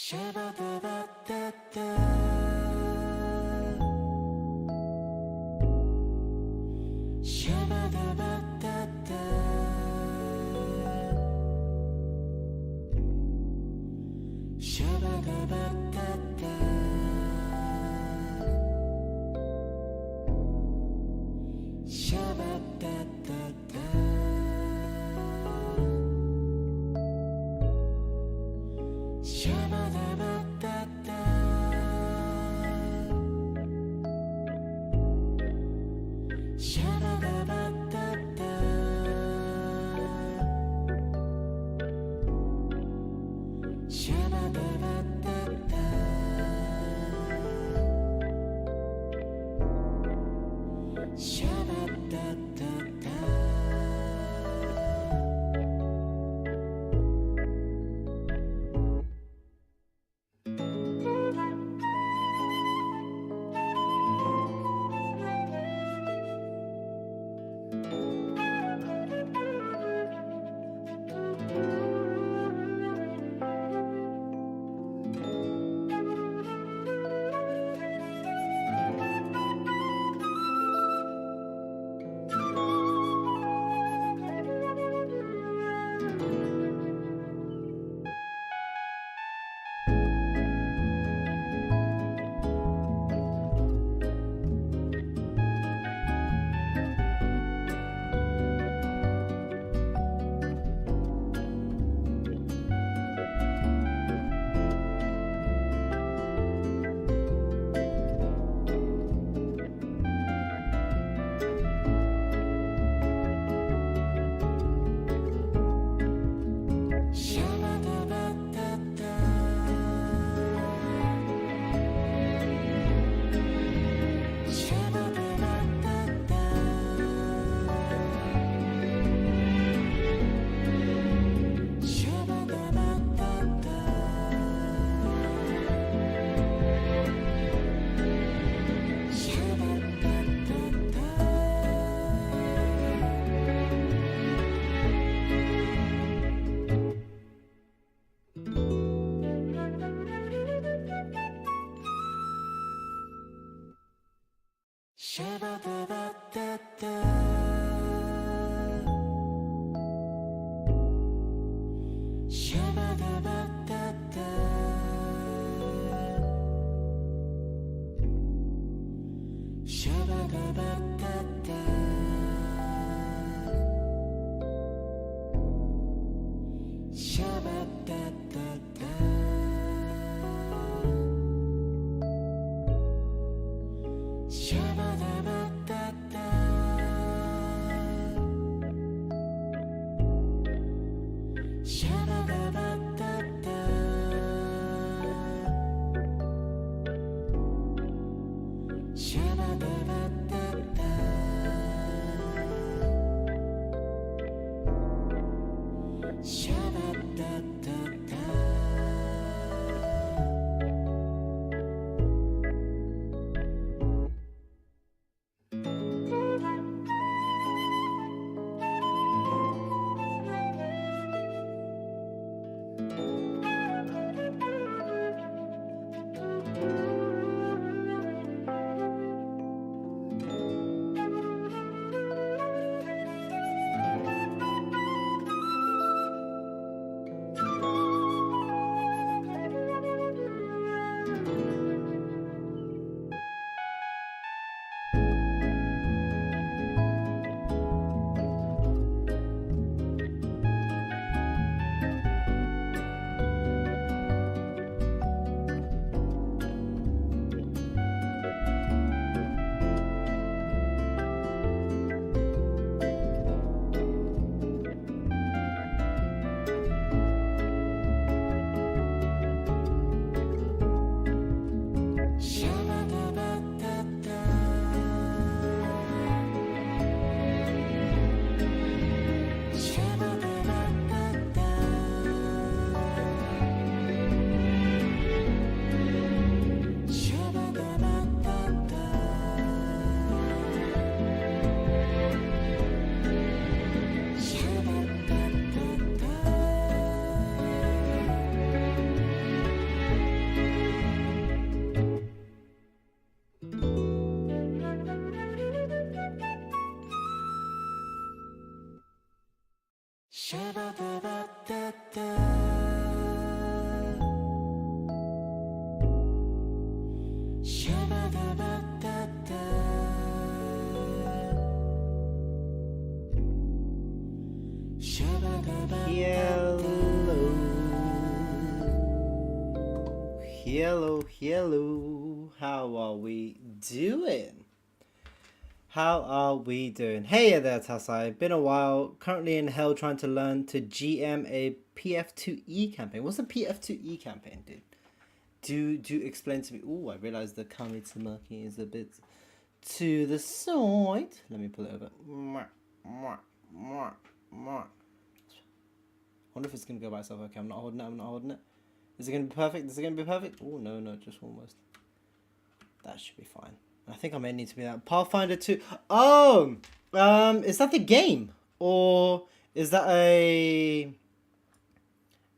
シャバダバダダシャバダバダダシャバダバダダシャバダダダシャバダバダダシャバダバダダシャバダバダダシャバダダダシャバダバダダシャバダバダダシャバダバダダシャバダダダシャバダバダダシャバダバダダシャバダバダダシャバダダダ Shabba-dabba-da-da. Shabba-dabba-da-da. Hello. How are we doing? Hey there, Tasai. Been a while. Currently in hell trying to learn to GM a PF2E campaign. What's a PF2E campaign, dude? Do explain to me. Ooh, I realized the Kamitsubaki is a bit to the side. Let me pull it over. I wonder if it's gonna go by itself. Okay, I'm not holding it. Is it gonna be perfect? Oh no, just almost. That should be fine. I think I may need to be that. Pathfinder 2. Oh! Is that the game? Or is that a...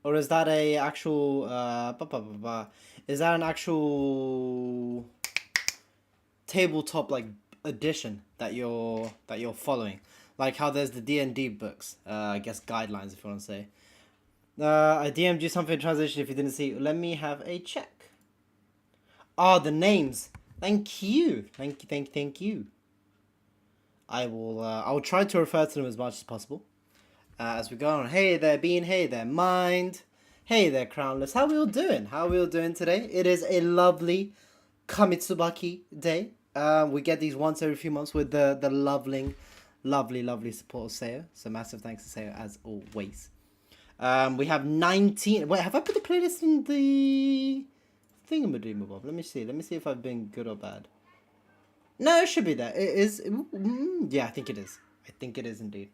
Or is that a actual... Is that an actual... tabletop, like, edition that you're following? Like how there's the D&D books. I guess guidelines, if you want to say. I DM'd you something in translation if you didn't see. Let me have a check. The names. Thank you. I will try to refer to them as much as possible. As we go on. Hey there, Bean. Hey there, Mind. Hey there, Crownless. How are we all doing today? It is a lovely Kamitsubaki day. We get these once every few months with the lovely support of Sayo. So massive thanks to Sayo as always. We have 19... Wait, have I put the playlist in the... thingamadoobab? Let me see if I've been good or bad. No, it should be there. It is... yeah, I think it is. Indeed.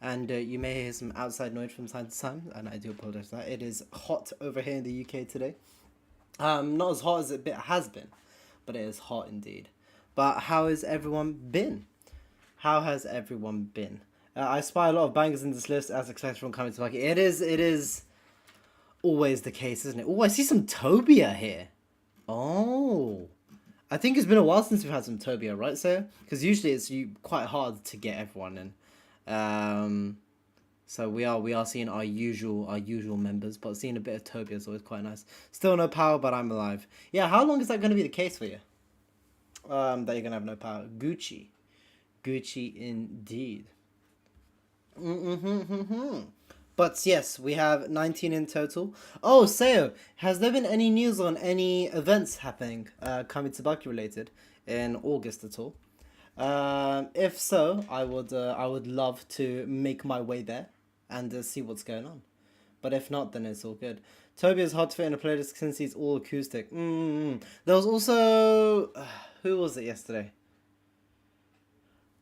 And you may hear some outside noise from time to time, and I do apologize for that. It is hot over here in the UK today. Not as hot as it has been, but it is hot indeed. But how has everyone been? I spy a lot of bangers in this list as expected from Kamitsubaki. It is always the case, isn't it? Oh, I see some Tobia here. Oh, I think it's been a while since we've had some Tobia, right, sir? Because usually it's quite hard to get everyone in. So we are seeing our usual members, but seeing a bit of Tobia is always quite nice. Still no power, but I'm alive. Yeah, how long is that going to be the case for you? That you're gonna have no power. Gucci indeed. But yes, we have 19 in total. Oh, Seo, has there been any news on any events happening, Kamitsubaki related, in August at all? If so, I would love to make my way there and see what's going on. But if not, then it's all good. Toby is hard to fit in a playlist since he's all acoustic. There was also... who was it yesterday?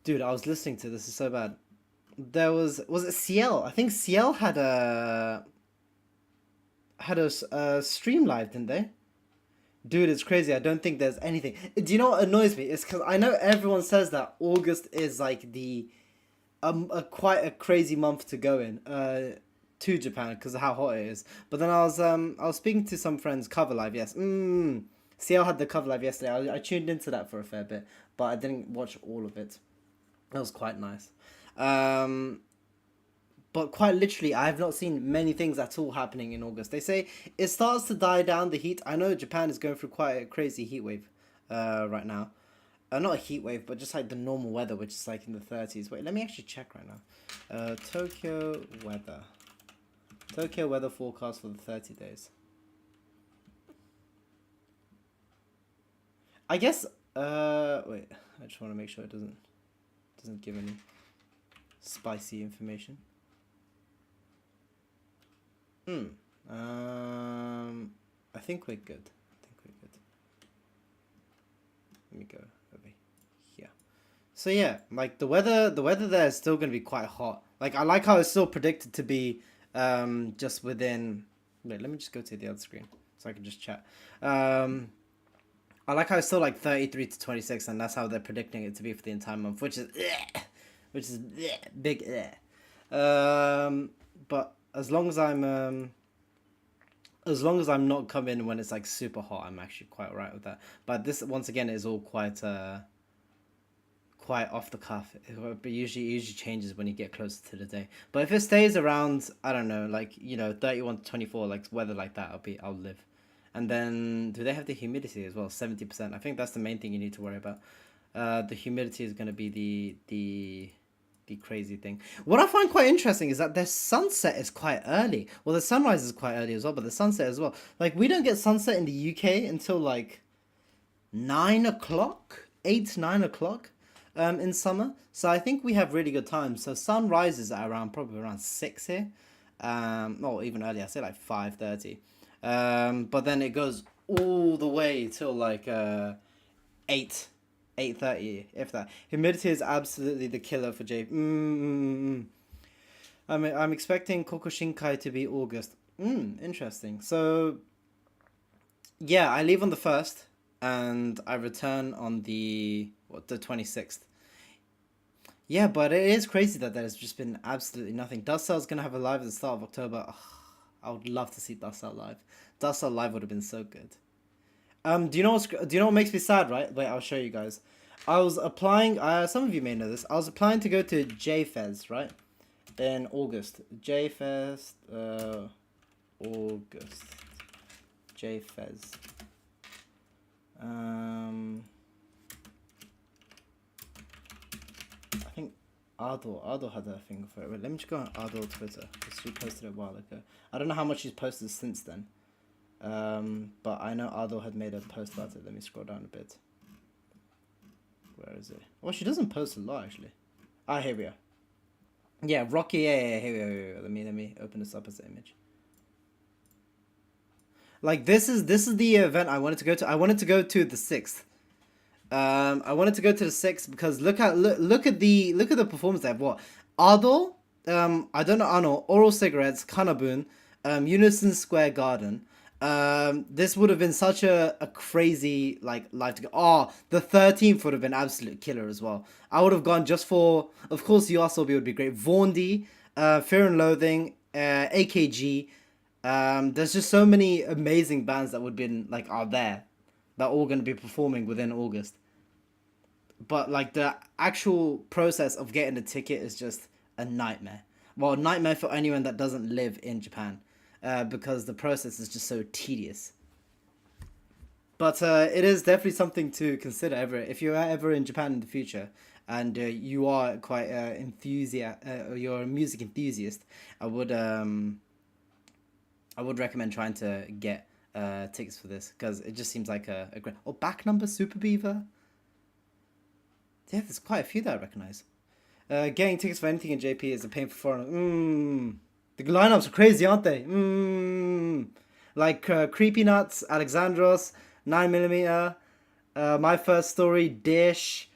Dude, I was listening to this. It's so bad. There was it Ciel? I think Ciel had a stream live, didn't they? Dude, it's crazy. I don't think there's anything. Do you know what annoys me? It's because I know everyone says that August is like the quite a crazy month to go in to Japan because of how hot it is. But then I was speaking to some friends. Cover live, yes. Ciel had the cover live yesterday. I tuned into that for a fair bit, but I didn't watch all of it. That was quite nice. But quite literally, I have not seen many things at all happening in August. They say it starts to die down, the heat. I know Japan is going through quite a crazy heat wave right now. Not a heat wave, but just like the normal weather, which is like in the 30s. Wait, let me actually check right now. Tokyo weather. Tokyo weather forecast for the 30 days. I guess, wait, I just want to make sure it doesn't give any spicy information. I think we're good. Let me go over here. So yeah, like the weather there is still gonna be quite hot. Like I like how it's still predicted to be just within. Wait, let me just go to the other screen so I can just chat. I like how it's still like 33 to 26, and that's how they're predicting it to be for the entire month, which is big. But as long as I'm not coming when it's like super hot, I'm actually quite alright with that. But this once again is all quite quite off the cuff. It usually changes when you get closer to the day. But if it stays around, I don't know, like 31 to 24, like weather like that, I'll live. And then do they have the humidity as well? 70%. I think that's the main thing you need to worry about. The humidity is going to be the crazy thing. What I find quite interesting is that their sunset is quite early. Well, the sunrise is quite early as well, but the sunset as well. Like we don't get sunset in the UK until like 9 o'clock, 8 9 o'clock, in summer. So I think we have really good times. So sun rises at probably around 6 here, or even earlier. I say like 5:30, but then it goes all the way till like 8:30, if that. Humidity is absolutely the killer for J. I'm expecting Kokushinkai to be August. Interesting. So yeah, I leave on the 1st and I return on the 26th. Yeah, but it is crazy that there's just been absolutely nothing. Dust Cell's gonna have a live at the start of October. Ugh, I would love to see Dust Cell live. Dust Cell live would have been so good. Do you know what makes me sad? Right? Wait, I'll show you guys. I was applying. Some of you may know this. I was applying to go to JFES, right, in August. JFES, August. JFES. I think Ardor had a thing for it. Wait, let me just go on Ardor Twitter because she posted it a while ago. I don't know how much she's posted since then. But I know Ardor had made a post about it. Let me scroll down a bit. Where is it? Well, she doesn't post a lot actually. Here we are. Yeah, Rocky. Yeah. Here we are. Let me open this up as an image. Like this is the event I wanted to go to. I wanted to go to the 6th. I wanted to go to the 6th because look at the performance they have. What? Ardor, I don't know Arnold, Oral Cigarettes, Kanabun, Unison Square Garden. This would have been such a crazy like live to go. Oh, the 13th would have been absolute killer as well. I would have gone just for, of course, Yoasobi would be great. Vondi, Fear and Loathing, AKG. There's just so many amazing bands that would been like are there, that are all going to be performing within August. But like the actual process of getting a ticket is just a nightmare. Well, nightmare for anyone that doesn't live in Japan, because the process is just so tedious. But it is definitely something to consider if you're ever in Japan in the future, and you are quite you're a music enthusiast. I would recommend trying to get tickets for this because it just seems like a great. Oh, Back Number, Super Beaver. Yeah, there's quite a few that I recognize. Getting tickets for anything in JP is a pain for foreigners. The lineups are crazy, aren't they? Like Creepy Nuts, Alexandros, 9mm, My First Story, Dish.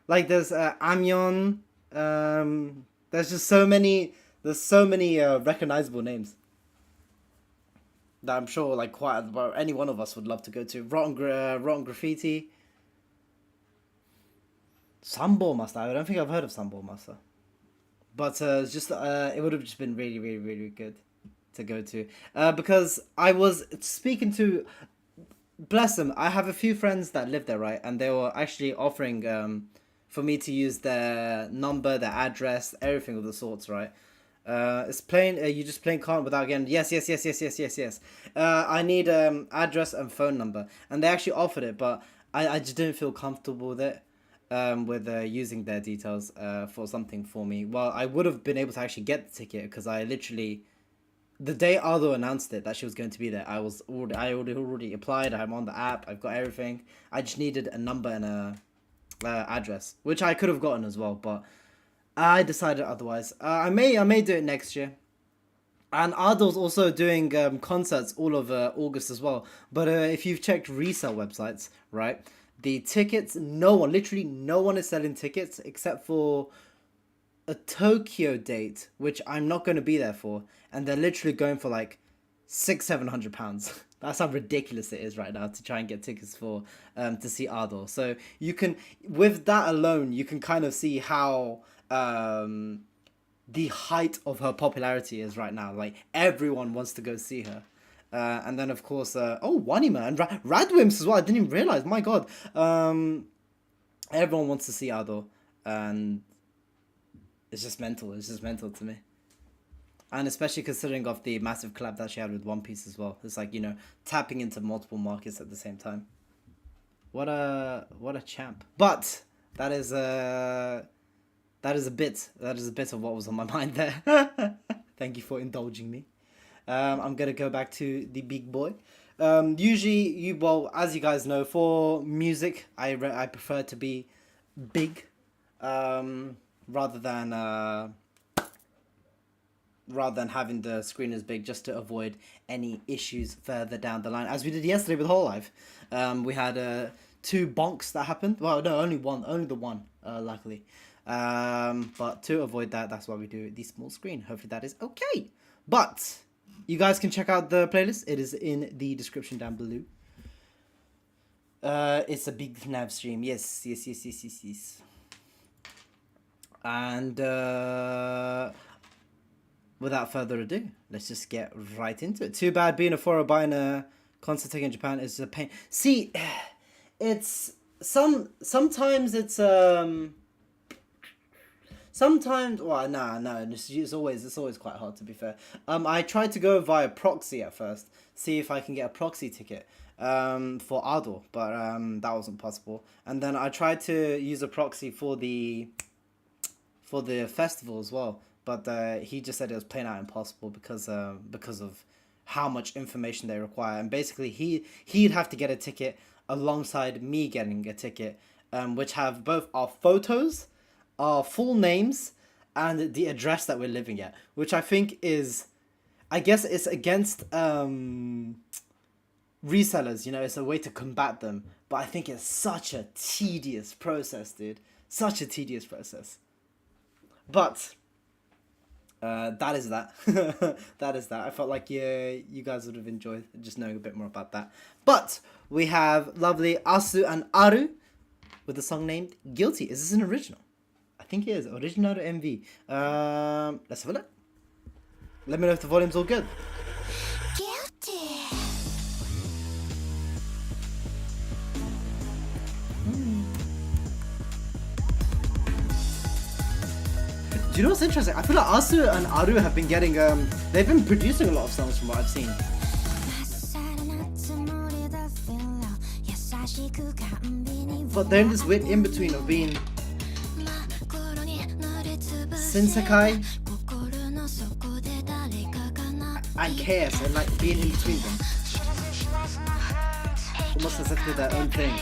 Like there's Amyon. There's just so many. There's so many recognizable names that I'm sure like any one of us would love to go to. Rotten Graffiti. Sunball Master. I don't think I've heard of Sunball Master. But it's just it would have just been really, really, really good to go to. Because I was speaking to, bless them, I have a few friends that live there, right? And they were actually offering for me to use their number, their address, everything of the sorts, right? It's plain. You just plain can't without getting yes. I need address and phone number, and they actually offered it, but I just didn't feel comfortable with it. With using their details for something for me. Well, I would have been able to actually get the ticket because I literally, the day Arlo announced it that she was going to be there, I already applied. I'm on the app. I've got everything. I just needed a number and a address, which I could have gotten as well, but I decided otherwise. I may do it next year. And Ardor's also doing concerts all of August as well. But if you've checked resale websites, right? The tickets, literally no one is selling tickets except for a Tokyo date, which I'm not going to be there for. And they're literally going for like £600-700. That's how ridiculous it is right now to try and get tickets for to see Ardor. So you can, with that alone, you can kind of see how the height of her popularity is right now. Like everyone wants to go see her. And then, of course, Wanima and Radwimps as well. I didn't even realize. My God. Everyone wants to see Ardor. and it's just mental. It's just mental to me. And especially considering of the massive collab that she had with One Piece as well. It's like, you know, tapping into multiple markets at the same time. What a champ. But that is a bit of what was on my mind there. Thank you for indulging me. I'm gonna go back to the big boy. Usually, as you guys know, for music, I prefer to be big, rather than having the screen as big, just to avoid any issues further down the line, as we did yesterday with Whole Life. We had 2 bonks that happened. Well, no, only the one, luckily. But to avoid that, that's why we do the small screen. Hopefully that is okay. But you guys can check out the playlist. It is in the description down below. It's a big nav stream. Yes. And without further ado, let's just get right into it. Too bad being a foreigner concert ticket in Japan is a pain. See, it's sometimes it's sometimes, well, no, it's always quite hard, to be fair. I tried to go via proxy at first, see if I can get a proxy ticket for Ado, but that wasn't possible. And then I tried to use a proxy for the festival as well, but he just said it was plain out impossible because of how much information they require. And basically he'd have to get a ticket alongside me getting a ticket, which have both our photos, our full names, and the address that we're living at, which I think is, I guess it's against resellers, you know, it's a way to combat them, but I think it's such a tedious process, dude. Such a tedious process. But that is that. That is that. I felt like you guys would have enjoyed just knowing a bit more about that. But we have lovely Asu and Aru with the song named Guilty. Is this an original? I think it is. Original MV. Let's have a look. Let me know if the volume's all good. Guilty. Do you know what's interesting? I feel like Asu and Aru have been getting they've been producing a lot of songs from what I've seen. But they're in this weird in-between of being Sinsekai and Chaos, and like being in between them. Almost as if they're their own thing.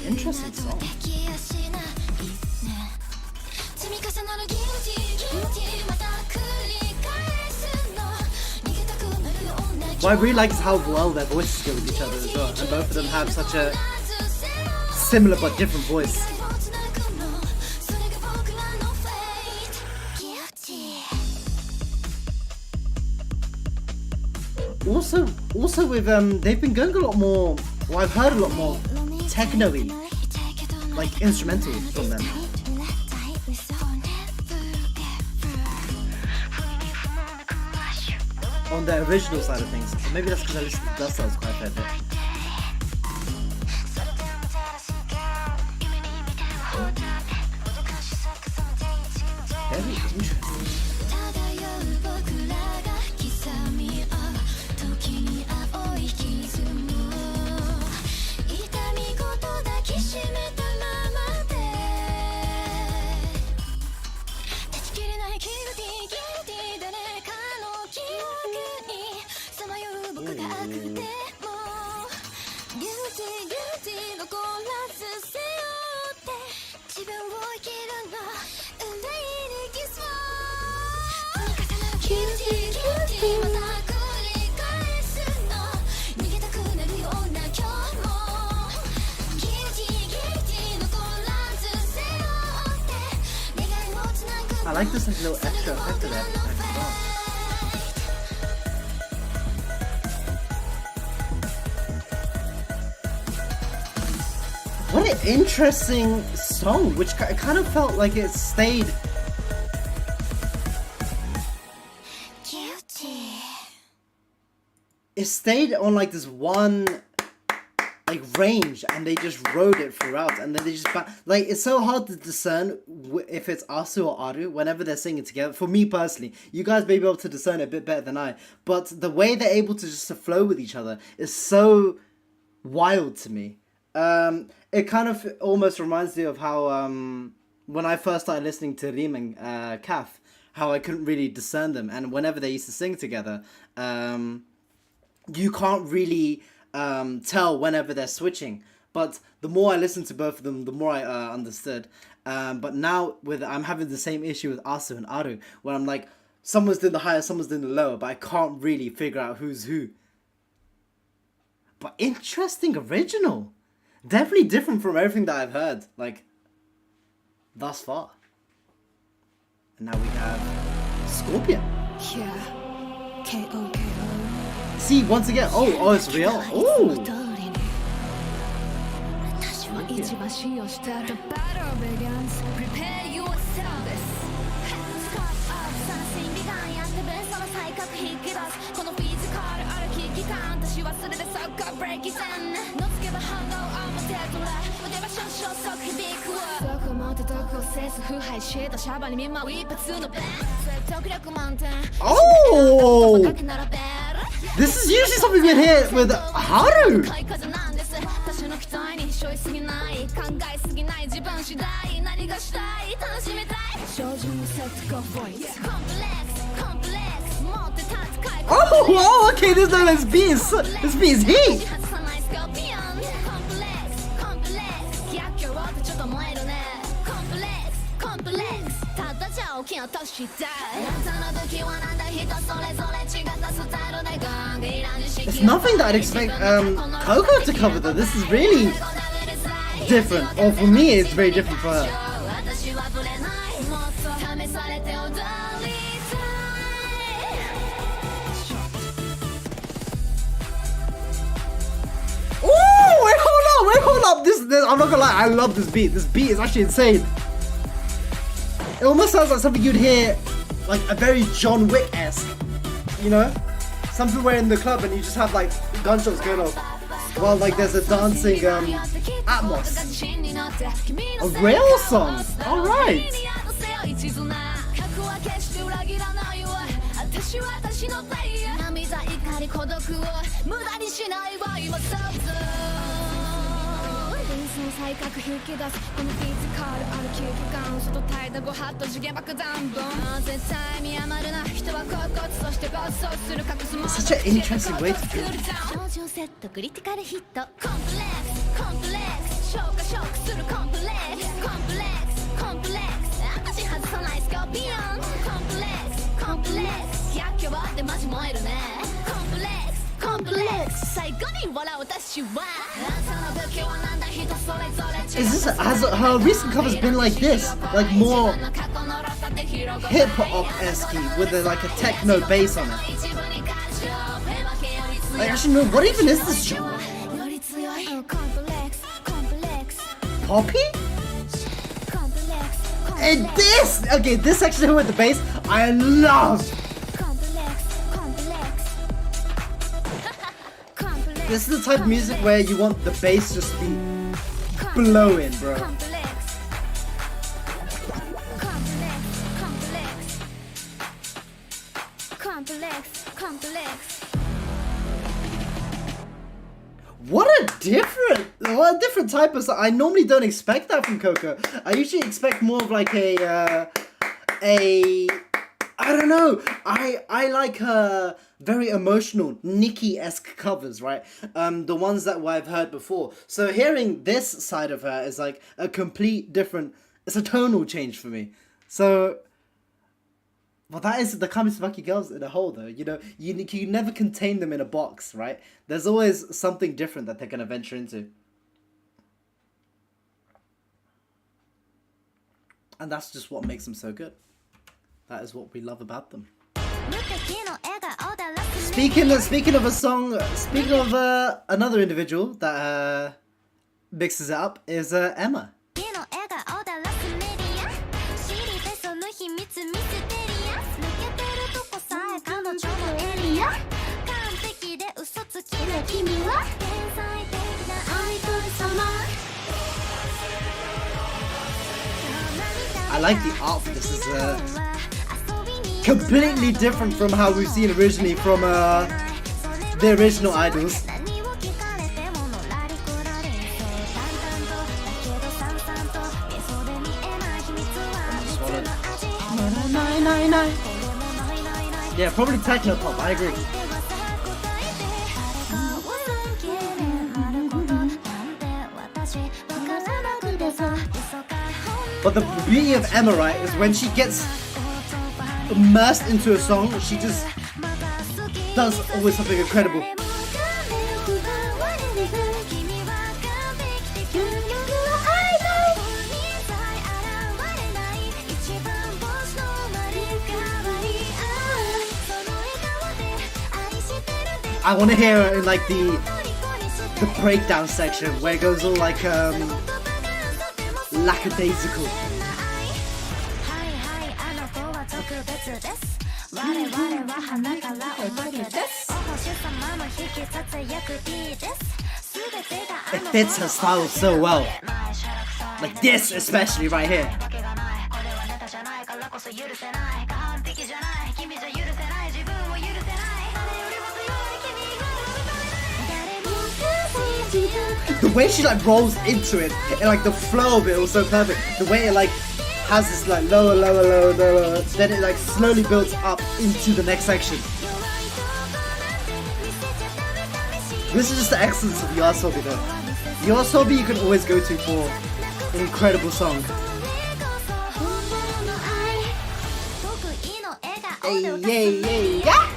Interesting song. What I really like is how well their voices go with each other as well, and both of them have such a similar but different voice. Also with they've been going a lot more. Well, I've heard a lot more techno-y, like instrumental from them. On the original side of things. So maybe that's because I listened to Dust Cells quite a fair bit. Very interesting. I like this little extra effect of that. What an interesting song, which kind of felt like it stayed. It stayed on like this one like range, and they just rode it throughout, and then they just like, it's so hard to discern if it's Asu or Aru whenever they're singing together. For me personally, you guys may be able to discern it a bit better than I, but the way they're able to just to flow with each other is so wild to me. It kind of almost reminds me of how when I first started listening to Rim and Kaf, how I couldn't really discern them, and whenever they used to sing together, you can't really tell whenever they're switching. But the more I listened to both of them, the more I understood. But now I'm having the same issue with Asu and Aru, where I'm like, someone's doing the higher, someone's doing the lower, but I can't really figure out who's who. But interesting original. Definitely different from everything that I've heard, like, thus far. And now we have Scorpion. Yeah. K.O.K.O. See, once again, oh, it's real. Oh! Oh! This is usually something we'd hear with Haru. Oh, okay, this beat is heat. It's nothing that I'd expect Coco to cover though. This is really different. Or for me, it's very different for her. Oh, wait, hold up. This, I'm not gonna lie, I love this beat. This beat is actually insane. It almost sounds like something you'd hear, like a very John Wick-esque, you know? Something where in the club and you just have like gunshots going off while like there's a dancing atmos. A rail song, alright. Such an interesting way to do it. Has her recent covers been like this? Like more hip-hop-esque with like a techno bass on it? Like, actually no, what even is this genre? Poppy? And this! Okay, this section here with the bass, I love! This is the type of music where you want the bass just to be blowing, bro. What a different type of song. I normally don't expect that from Coco. I usually expect more of like a I don't know. I like her very emotional Nicki-esque covers, right? The ones that I've heard before. So hearing this side of her is like a complete different. It's a tonal change for me. So, well, that is the Kamitsubaki girls in a whole, though. You know, you never contain them in a box, right? There's always something different that they're gonna venture into. And that's just what makes them so good. That is what we love about them. Speaking of a song, speaking of another individual that mixes it up is Emma. I like the art for this. Is completely different from how we've seen originally from the original idols. Yeah, probably techno pop, I agree. But the beauty of Emma, right, is when she gets immersed into a song, she just does always something incredible. I want to hear it in like the breakdown section where it goes all like lackadaisical. It fits her style so well. Like this especially right here. The way she like rolls into it and like the flow of it was so perfect. The way it like has this like lower, then it like slowly builds up into the next section. This is just the excellence of YOASOBI though. YOASOBI you can always go to for an incredible song. Hey, yeah.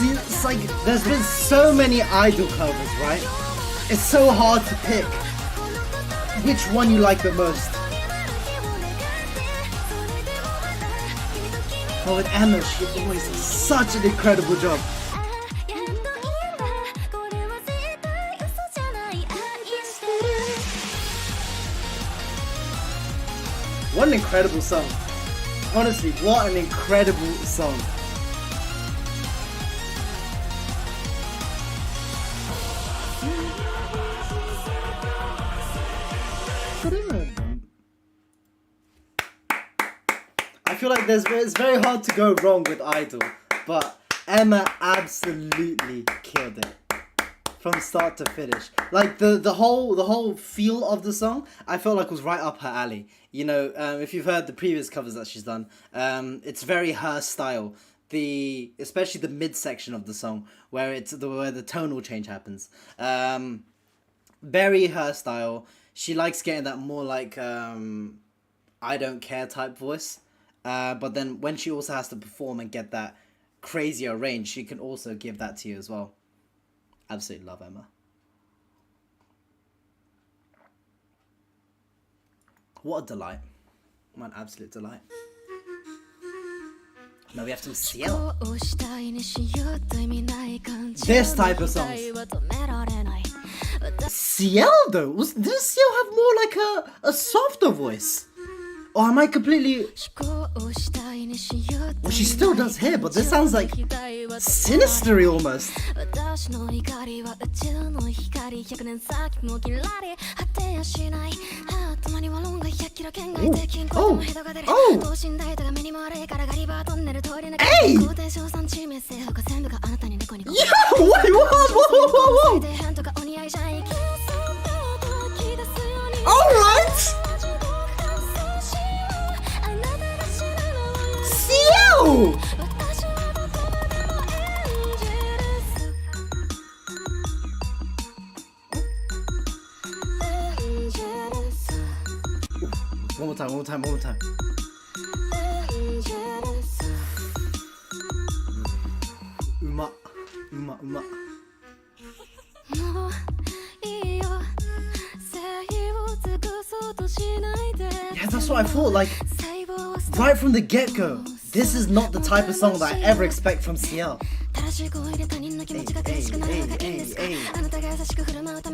See, it's like there's been so many idol covers, right? It's so hard to pick which one you like the most. But with Emma, she always does such an incredible job. What an incredible song. Honestly, what an incredible song. I feel like it's very hard to go wrong with Idol, but Emma absolutely killed it from start to finish. Like the whole feel of the song, I felt like was right up her alley. You know, if you've heard the previous covers that she's done, it's very her style. Especially the midsection of the song where where the tonal change happens. Very her style. She likes getting that more like I don't care type voice. But then when she also has to perform and get that crazier range, she can also give that to you as well. Absolutely love Emma. What a delight. What an absolute delight. Now we have some Ciel. This type of songs. Ciel though? Does Ciel have more like a softer voice? Or am I completely... Well, she still does here, but this sounds like sinistery almost. Oh! Hey! Yo! Wait, whoa! Alright! Ciel! One more time. Uma. Yeah, that's what I thought, like, right from the get-go, this is not the type of song that I ever expect from CL. It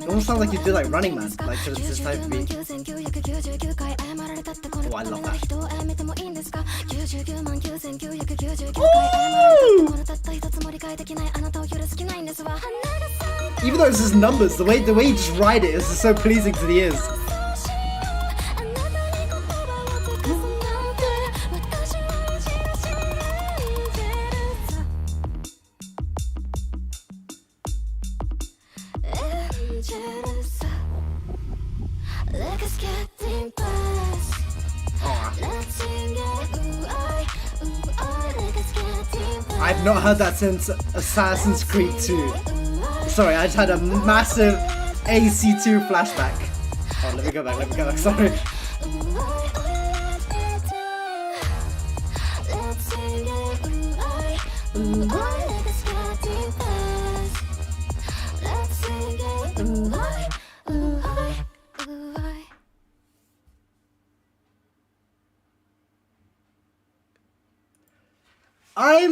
almost sounds like you do like Running Man, like this type of beat. Oh, I love that. Ooh! Even though it's just numbers, the way you just ride it is just so pleasing to the ears. I've not heard that since Assassin's Creed 2. Sorry, I just had a massive AC2 flashback. Oh, let me go back, sorry.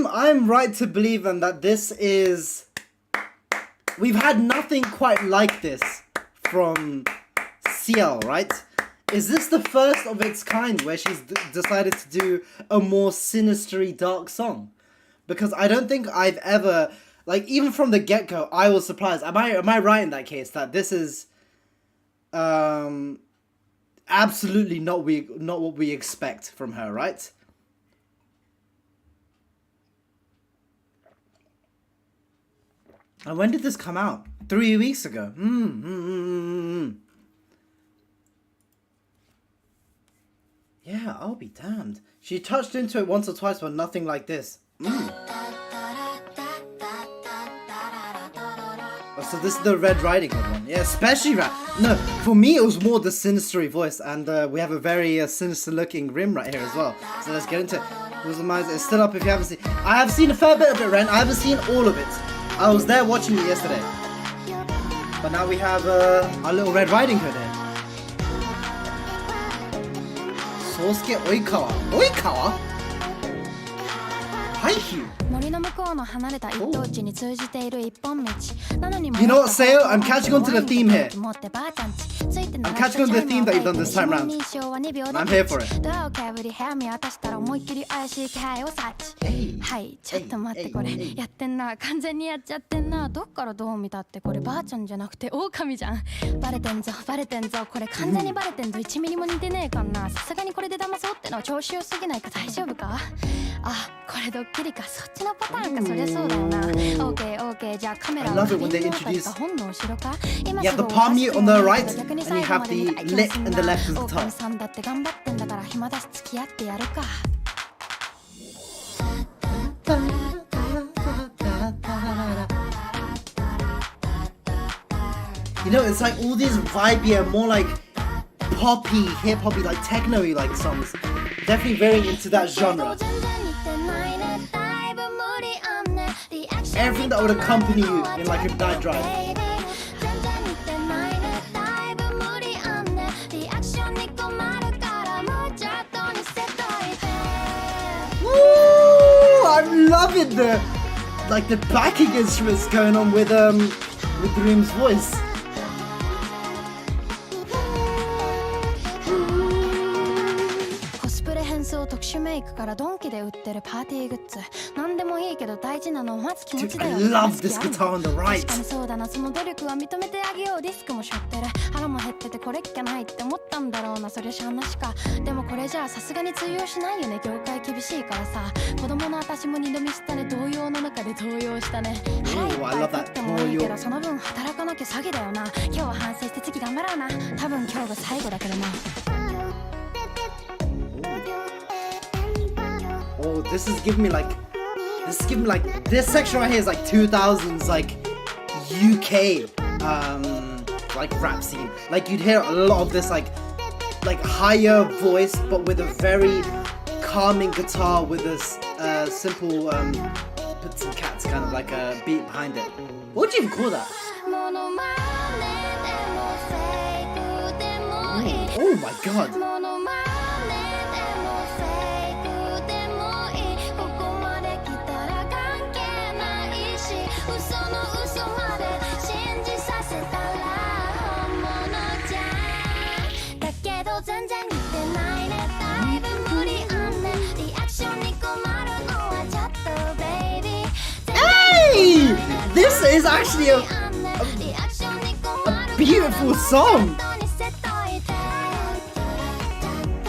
I'm right to believe then that this is... We've had nothing quite like this from CL, right? Is this the first of its kind where she's decided to do a more sinister, dark song? Because I don't think I've ever... Like, even from the get-go, I was surprised. Am I right in that case, that this is... absolutely not what we expect from her, right? And when did this come out? 3 weeks ago. Yeah, I'll be damned. She touched into it once or twice, but nothing like this. Oh, so this is the Red Riding Hood one. Yeah, especially rap. No, for me it was more the sinister voice, and we have a very sinister looking rim right here as well. So let's get into it. It's still up if you haven't seen. I have seen a fair bit of it, Ren. I haven't seen all of it. I was there watching it yesterday. But now we have our little Red Riding Hood here. Sosuke Oikawa. Oikawa? Haikyuu? You know what, Seo? I'm catching on to the theme here. I'm catching on to the theme that you've done this time round. And I'm here for it. Hey, ちょっと待ってこれやってんな完全にやっちゃってんなどっからどう見たってこればあちゃんじゃなくて狼じゃんバレてんぞこれ完全にバレてんぞ1ミリも似てねえかんなさすがにこれで騙そうってのは調子良すぎないか大丈夫かあこれドッキリかそっちのパターンかそりゃそうだよな OK じゃあカメラを I love it when they introduce You have the palm mute on the right and you have the lip in the left of the top さんだって頑張ってんだから暇だし付き合ってやるか You know, it's like all these vibey, more like poppy, hip-hoppy, like techno-y like songs. Definitely very into that genre. Everything that would accompany you in like a night drive. Woo! I'm loving the backing instruments going on with Dream's voice. Dude, I love this guitar on the right. Ooh, I love that. Oh, this section right here is like 2000s like UK like rap scene. Like you'd hear a lot of this like higher voice but with a very calming guitar with this simple put some cats kind of like a beat behind it. What do you even call that? Oh my god. Hey! This is actually a beautiful song.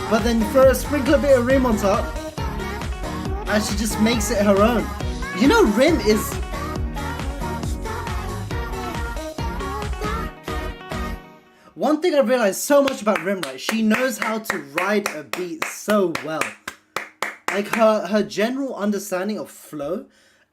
But then sprinkle a bit of Rim on top, and she just makes it her own. You know, Rim is... One thing I realized so much about Rim, right? She knows how to ride a beat so well. Like her general understanding of flow,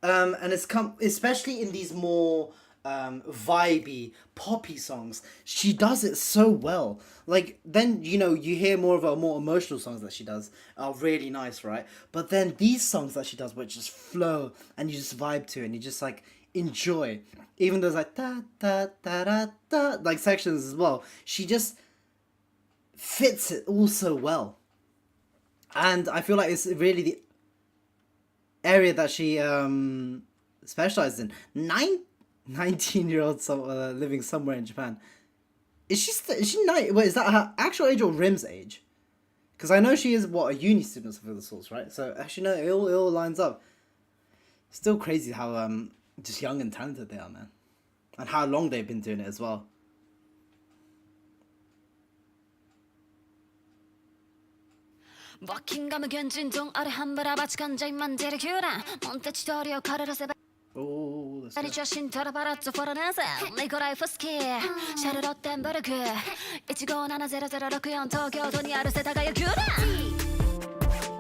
and it's especially in these more vibey, poppy songs. She does it so well. Like, then, you know, you hear more of her more emotional songs that she does are really nice, right? But then these songs that she does, which just flow and you just vibe to and you just like enjoy. Even those like da da da da da like sections as well. She just fits it all so well. And I feel like it's really the area that she specializes in. 19-year-old living somewhere in Japan. Is she wait, is that her actual age or Rim's age? Because I know she is a uni student of the sorts, right? So actually no, it all lines up. Still crazy how just young and talented they are, man. And how long they've been doing it as well. Oh, let's go.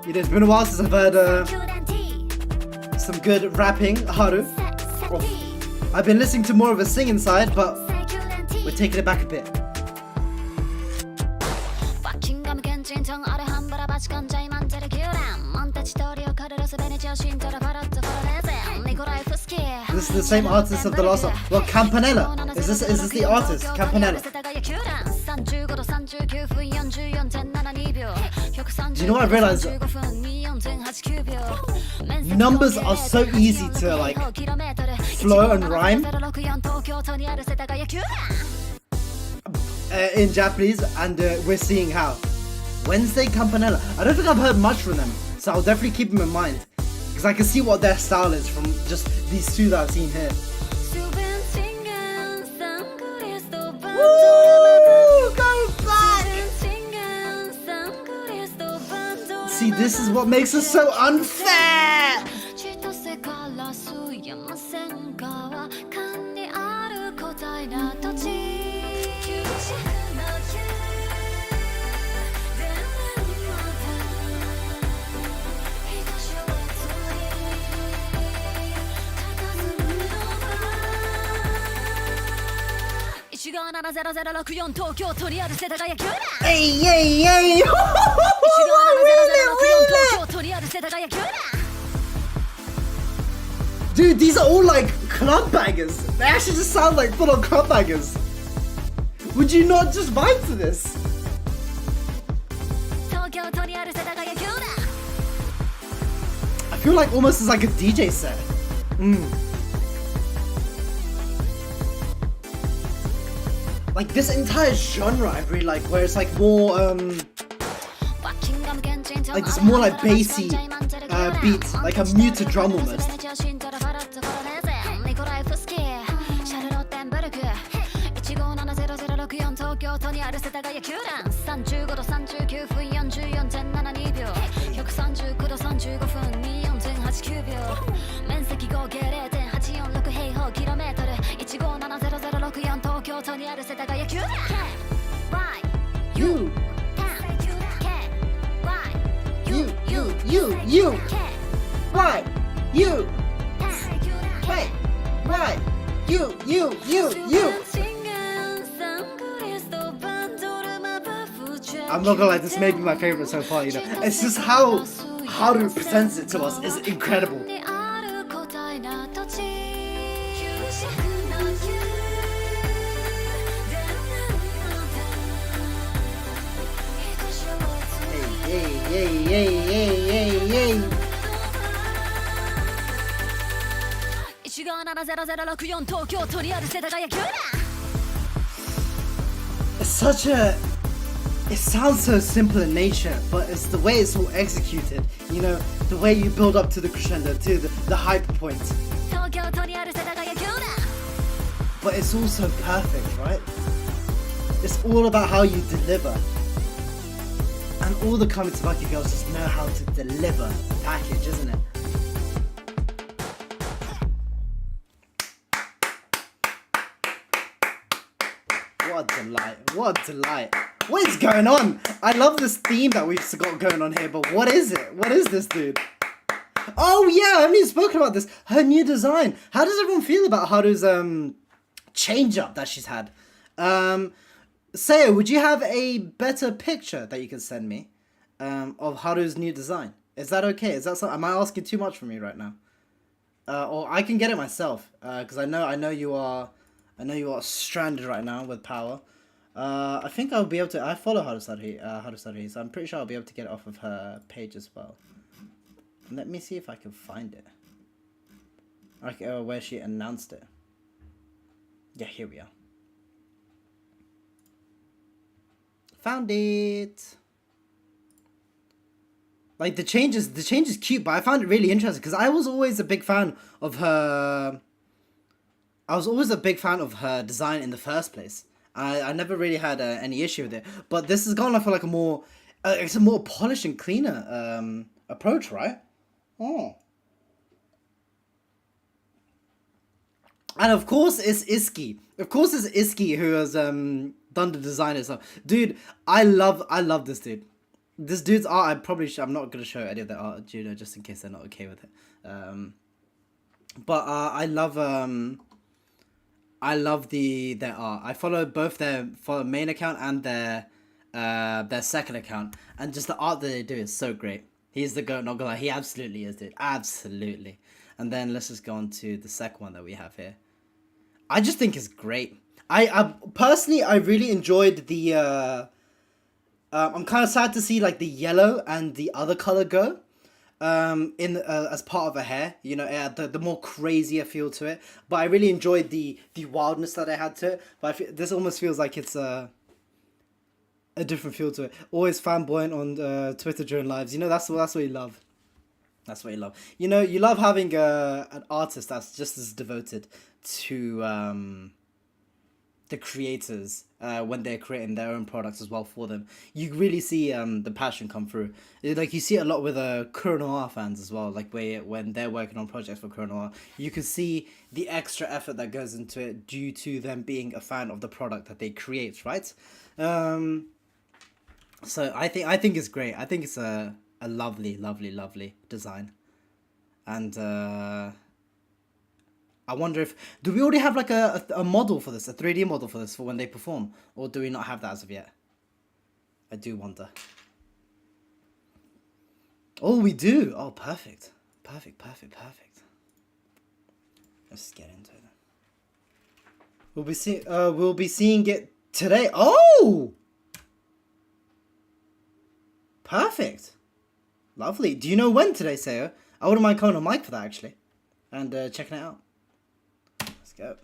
It's been a while since I've heard some good rapping, Haru. Well, I've been listening to more of a singing side, but we're taking it back a bit. This is the same artist of the last one. Well, Campanella. Is this the artist? Campanella. Do you know what I realized? Numbers are so easy to like flow and rhyme in Japanese, and we're seeing how. Wednesday Campanella. I don't think I've heard much from them, so I'll definitely keep them in mind. Because I can see what their style is from just these two that I've seen here. Woo! Go back! See, this is what makes us so unfair! Hey, hey, hey! Dude, these are all like club bangers. They actually just sound like full on club bangers. Would you not just vibe to this? I feel like almost as like a DJ set. Like this entire genre I really like, where it's like more like this more like bassy beat, like a muted drum almost. You, why, you, wait, why, you. I'm not gonna lie, this may be my favorite so far, you know. It's just how Haru presents it to us is incredible. 跡地給食の湯で1570064東京とりある世田谷急だ It's such a... It sounds so simple in nature, but it's the way it's all executed. You know, the way you build up to the crescendo, to the hype point. 東京とりある世田谷急だ But it's also perfect, right? It's all about how you deliver. And all the Kamitsubaki girls just know how to deliver the package, isn't it? What a delight, what a delight. What is going on? I love this theme that we've got going on here, but what is it? What is this, dude? Oh yeah, I haven't even spoken about this. Her new design. How does everyone feel about Haru's change up that she's had? Sayo, would you have a better picture that you can send me of Haru's new design? Is that okay? Is that something? Am I asking too much from you right now? Or I can get it myself, because I know you are stranded right now with power. I think I'll be able to. I follow Haru-Saruhi, so I'm pretty sure I'll be able to get it off of her page as well. Let me see if I can find it. Okay, where she announced it. Yeah, here we are. Found it. Like the change is cute, but I found it really interesting because I was always a big fan of her. I was always a big fan of her design in the first place. I never really had any issue with it, but this has gone for like a more, it's a more polished and cleaner approach, right? Oh. And of course it's Iski. Of course it's Iski who has done the design itself. Dude, I love this dude. This dude's art, I'm not gonna show any of their art, Juno, just in case they're not okay with it. But I love their art. I follow both their main account and their second account, and just the art that they do is so great. He's the goat, not gonna lie. He absolutely is, dude. Absolutely. And then let's just go on to the second one that we have here. I just think it's great. I personally, I really enjoyed the. I'm kind of sad to see like the yellow and the other color go. As part of her hair, you know, it had the more crazier feel to it. But I really enjoyed the wildness that it had to it. But this almost feels like it's a different feel to it. Always fanboying on Twitter during lives. You know, that's what you love. That's what you love. You know, you love having an artist that's just as devoted to the creators when they're creating their own products as well for them. You really see the passion come through. Like you see it a lot with Kuronoa fans as well. Like when they're working on projects for Kuronoa, you can see the extra effort that goes into it due to them being a fan of the product that they create, right? So I think it's great. I think it's a lovely design, and I wonder do we already have like a model for this, a 3D model for this for when they perform, or do we not have that as of yet? I do wonder. Oh, we do. Oh, perfect. Let's get into it. We'll be seeing it today. Oh, perfect. Lovely. Do you know when today, Sayo? I wouldn't mind coming on mic for that actually, and checking it out. Let's go.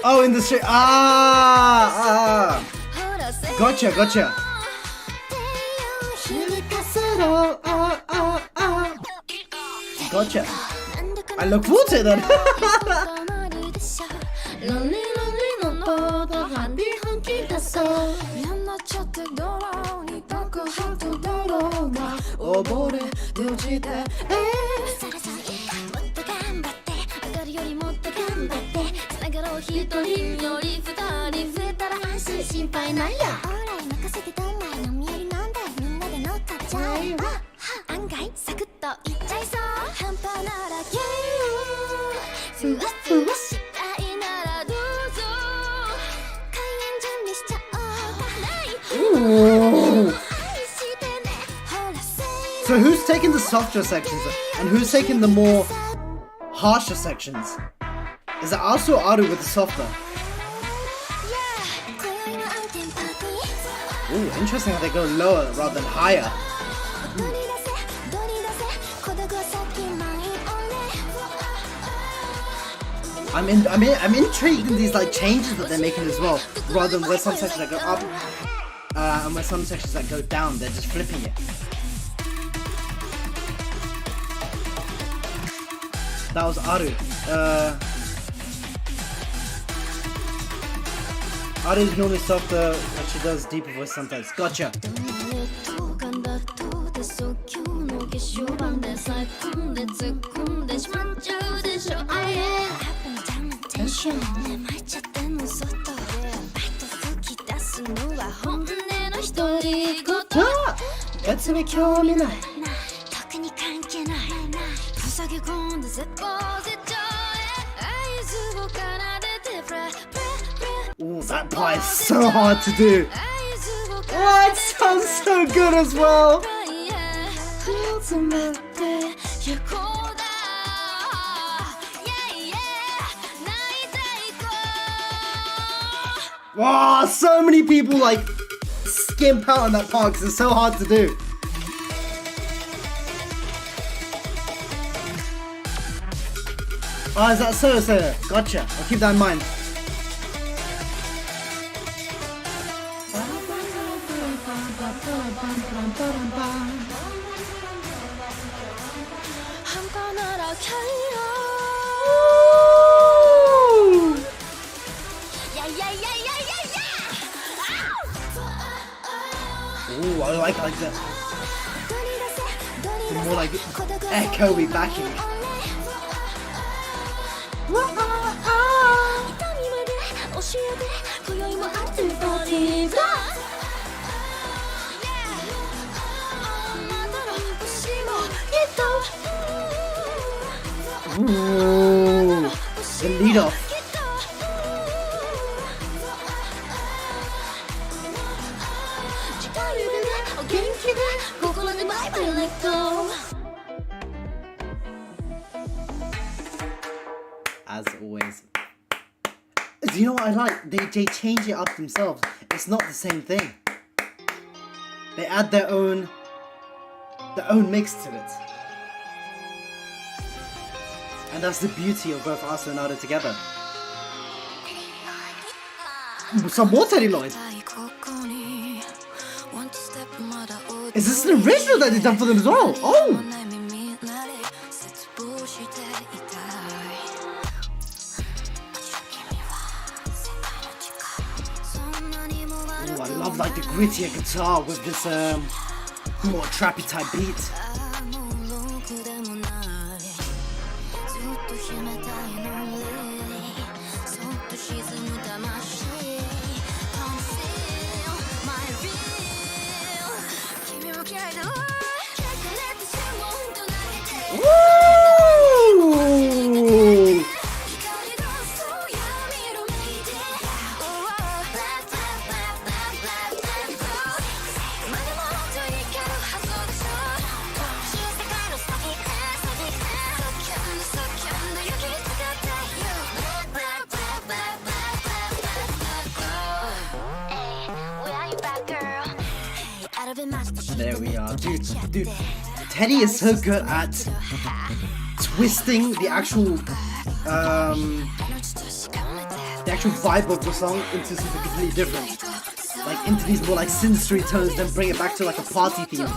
Oh, in the street. Gotcha. Gotcha. I look forward to it then. So who's taking the softer sections and who's taking the more harsher sections? Is it Asu or Aru with the softer? Ooh, interesting how they go lower rather than higher. I'm intrigued in these like changes that they're making as well, rather than where some sections that go up and where some sections that go down. They're just flipping it. That was Aru. Aru is normally softer, but she does deeper voice sometimes. Gotcha. Ooh, that part is so hard to do. Oh, it sounds so good as well. Wow, so many people like skimp out on that part because it's so hard to do. Oh, is that so? Gotcha. I'll keep that in mind. Ooh, I like that. The more like echoey backing. Ooh, the lead off. As always. Do you know what I like? They change it up themselves. It's not the same thing. They add their own mix to it. And that's the beauty of both Asu and Aru together. Some more Celluloid. Is this an original that they've done for them as well? Oh! Ooh, I love like the grittier guitar with this more trappy type beat. There we are, dude. Teddy is so good at twisting the actual vibe of the song into something completely different, like into these more like sinister tones, then bring it back to like a party theme.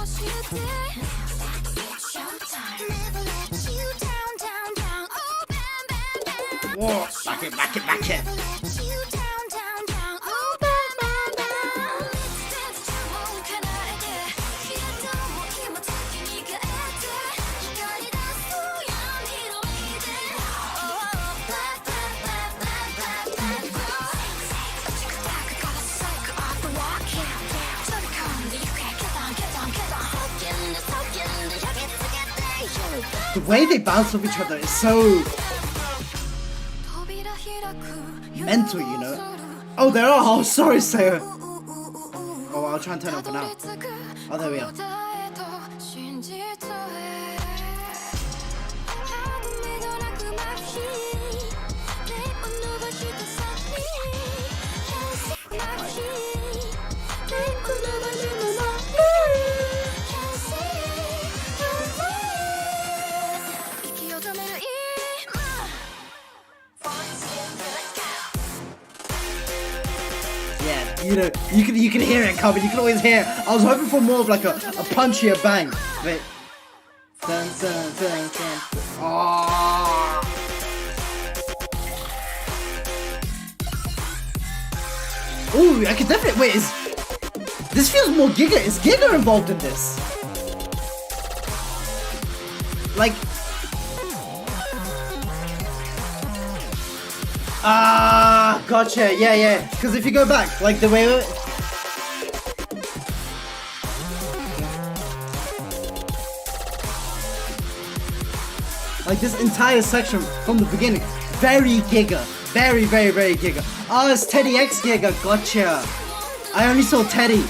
Whoa, back it. The way they bounce off each other is so mental, you know. Oh, there are. Oh, sorry, Sayo. Oh, I'll try and turn it on for now. Oh, there we are. Yeah, you can hear it coming. You can always hear it. I was hoping for more of like a punchier bang. Wait. Dun, dun, dun, dun. Oh. Ooh, I can definitely wait. This feels more Giga. Is Giga involved in this? Like. Ah, gotcha. Yeah. Because if you go back, like the way. Like this entire section from the beginning, very Giga, very Giga. Oh, it's Teddy X Giga, gotcha. I only saw Teddy.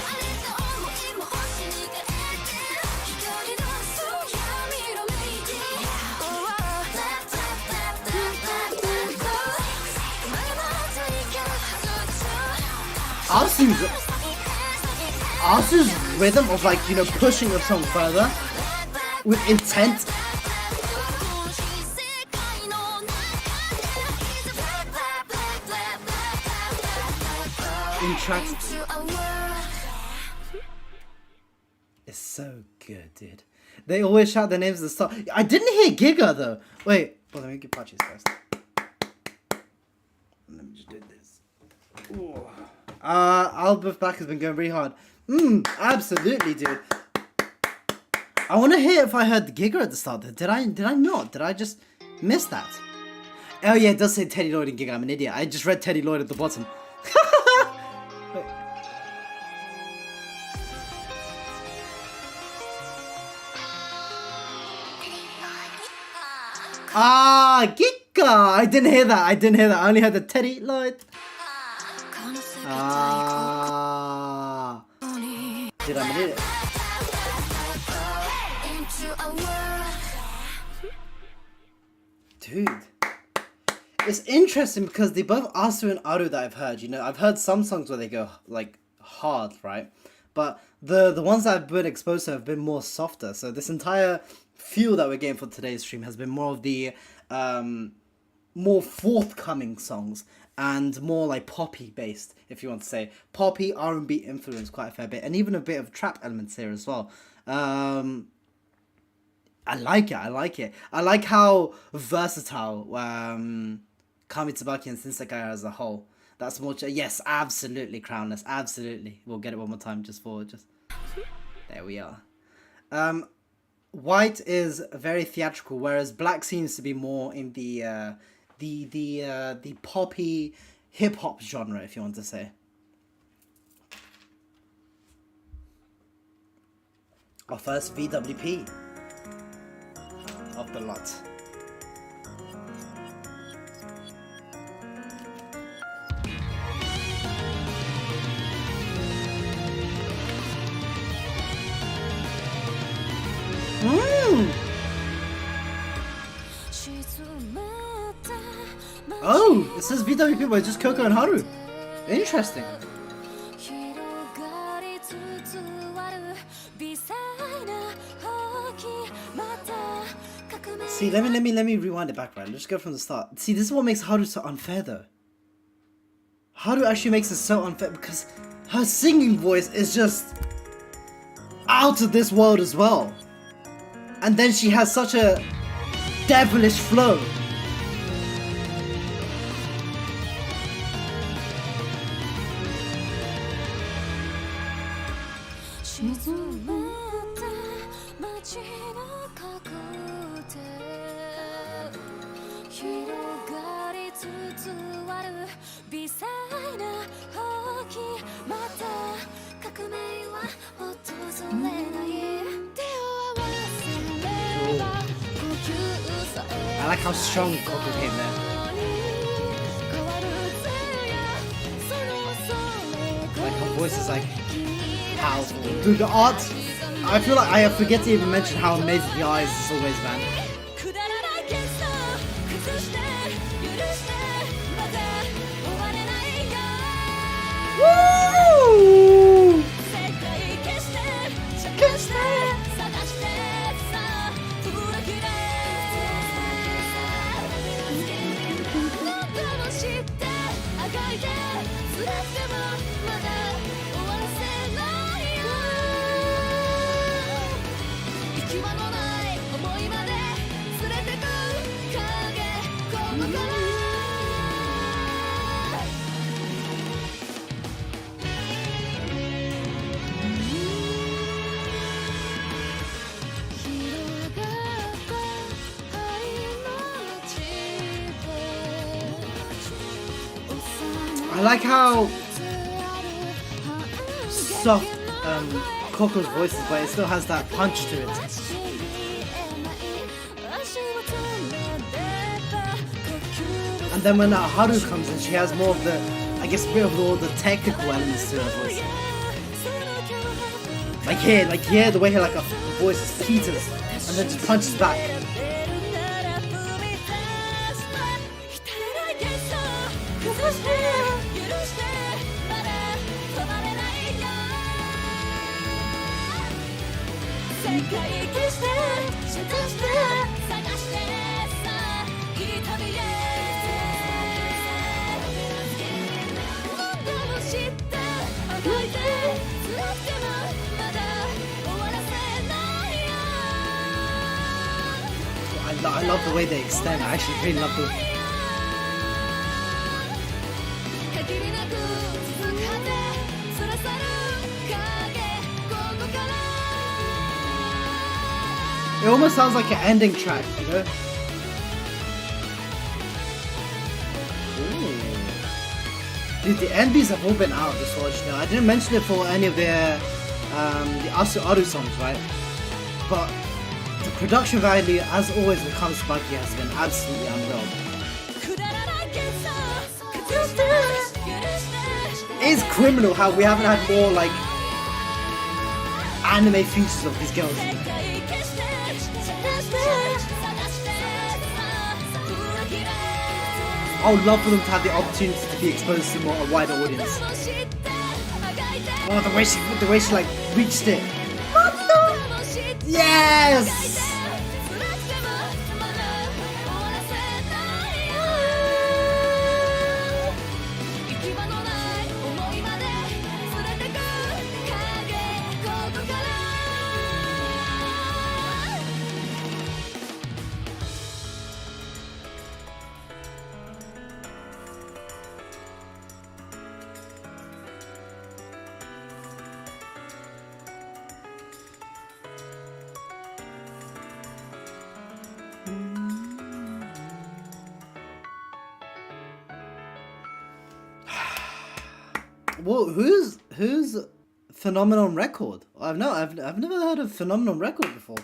Asu's rhythm of like, you know, pushing the song further with intent. In tracks. It's so good, dude. They always shout their names at the start. I didn't hear Giga though. Wait, well, let me get patches first. Let me just do this. Ooh. Albert Black has been going really hard. Absolutely, dude. I want to hear if I heard the Giga at the start. Did I not? Did I just miss that? Oh yeah, it does say Teddy Lloyd and Giga. I'm an idiot. I just read Teddy Lloyd at the bottom. Ah, Giga! I didn't hear that. I only heard the Teddy Lloyd. Ah. Dude, I'm an idiot. Dude. It's interesting because they both Asu and Aru that I've heard, you know, I've heard some songs where they go like hard, right? But the ones that I've been exposed to have been more softer. So this entire feel that we're getting for today's stream has been more of the more forthcoming songs and more like poppy based, if you want to say. Poppy, R&B influence quite a fair bit, and even a bit of trap elements here as well. I like it. I like how versatile Kamitsubaki and Sinsekai are as a whole. That's more... Yes, absolutely, Crownless. Absolutely. We'll get it one more time just... There we are. White is very theatrical, whereas Black seems to be more in the poppy hip-hop genre, if you want to say. Our first VWP of the lot. Oh, it says VWP by just Coco and Haru. Interesting. See, let me rewind it back, right? Let's go from the start. See, this is what makes Haru so unfair, though. Haru actually makes it so unfair because her singing voice is just out of this world as well. And then she has such a devilish flow. I like how strong Coco came there. Like her voice is like powerful. Dude, the art, I feel like I forget to even mention how amazing the eyes is always, man. Woo! I like how soft Coco's voice is, but it still has that punch to it. And then when Haru comes in, she has more of the, I guess, a bit of all the technical elements to her voice. Like here, the way her voice peters and then just punches back. I love the way they extend. I actually really love the. It almost sounds like an ending track, you know? Ooh. Dude, the NBs have all been out this watch now. I didn't mention it for any of the Aru songs, right? But the production value, as always with Kamitsubaki, has been absolutely unreal. It's criminal how we haven't had more like anime features of these girls. I would love for them to have the opportunity to be exposed to a wider audience. Oh, the way she like reached it. Yes! Well, who's Phenomenon Record? I've never heard of Phenomenon Record before.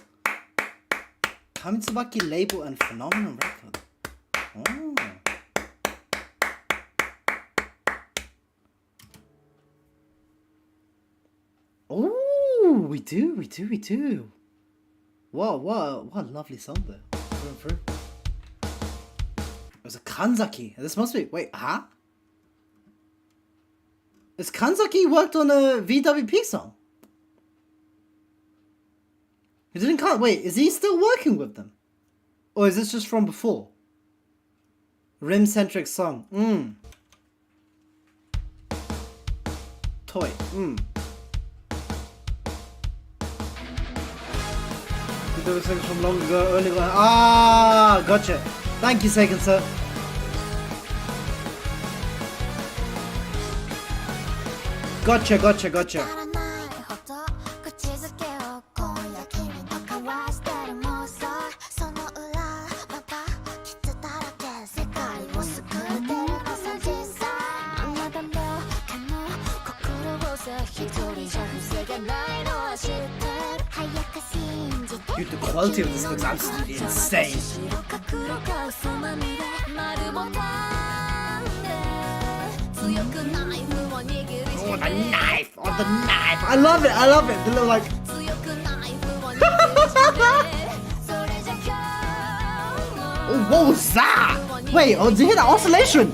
Kamitsubaki label and Phenomenon Record. Oh, we do. What a lovely song though. Through and through. It was a Kanzaki. This must be. Wait, huh? Is Kanzaki worked on a VWP song? He didn't. Wait, is he still working with them? Or is this just from before? Rim-centric song. Toy. Those things from long ago, only one. Ah, gotcha. Thank you, Seiken sir. Gotcha. Dude, the quality of this looks absolutely insane. Oh, the knife! I love it! The little like Oh, what was that? Wait, oh, did you hear that oscillation?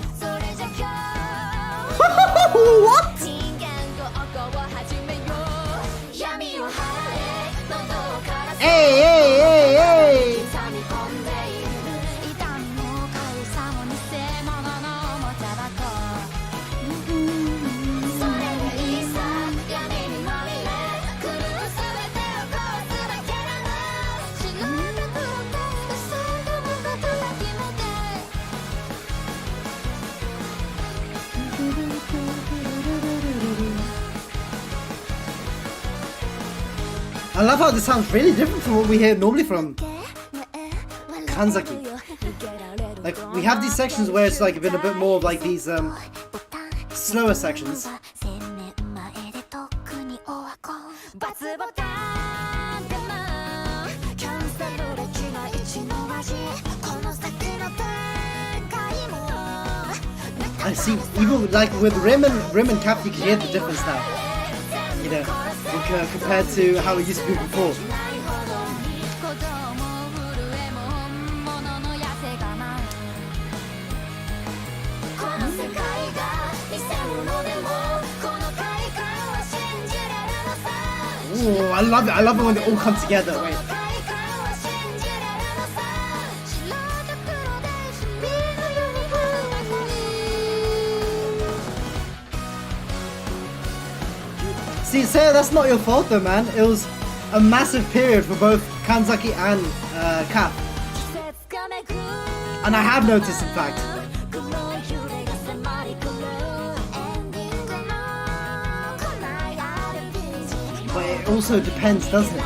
What? Hey, hey, hey, hey! I love how this sounds really different from what we hear normally from Kanzaki. Like, we have these sections where it's like been a bit more of like these slower sections. I see, even like with Rim and Cap, you can hear the difference now. You know, compared to how it used to be before. Oh, I love it. I love it when they all come together. Wait. See, Izaya, that's not your fault though, man. It was a massive period for both Kanzaki and Cap. And I have noticed, in fact. But it also depends, doesn't it?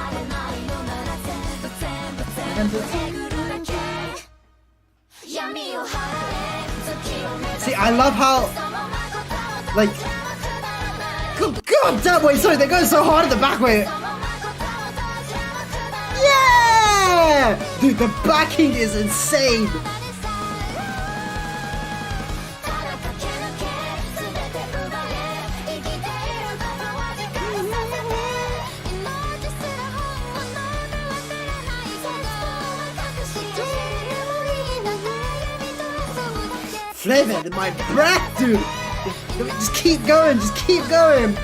See, I love how, like, God damn, wait, sorry, they're going so hard at the back, wait. Yeah! Dude, the backing is insane. Flavor in my breath, dude. Just keep going, just keep going.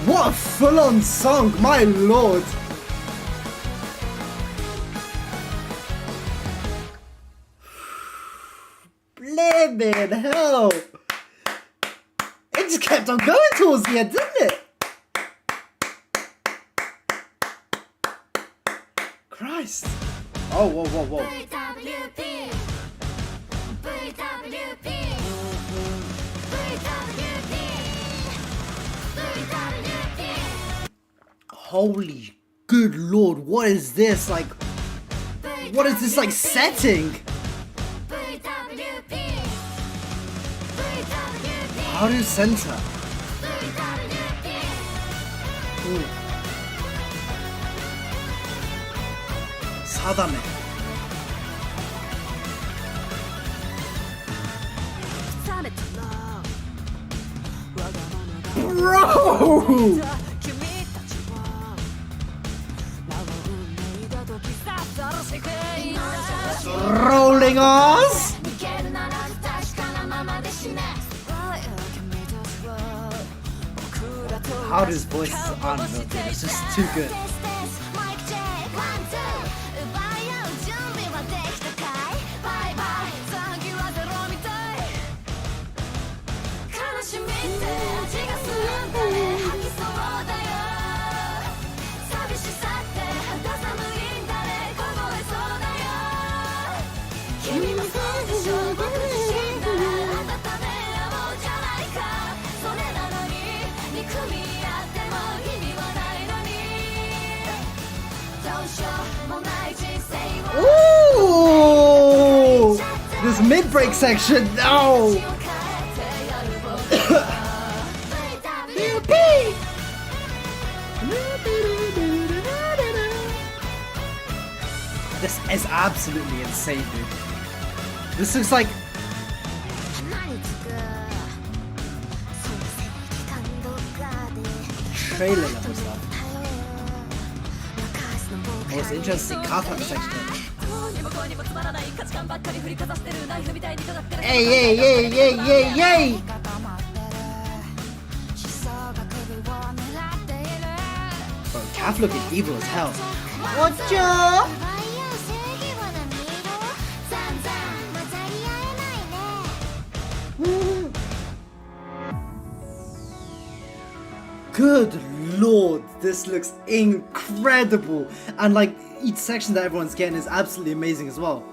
What a full-on song, my lord. Blimmin' hell. It just kept on going towards the end, didn't it? Christ. Oh, whoa, whoa, whoa. Holy good lord, what is this? Like, what is this, like, setting? How do you center? Ooh. Sadame. Bro! Rolling Oz! How his voice is on, it's just too good. Ooh! This mid-break section, no! This is absolutely insane, dude. This looks like trailer level stuff. Oh, it's interesting. Kafa section. Hey, yay, yay, yay, yay, yay! Bro, Calf looking evil as hell. Whatcha? Good lord, this looks incredible, and like each section that everyone's getting is absolutely amazing as well.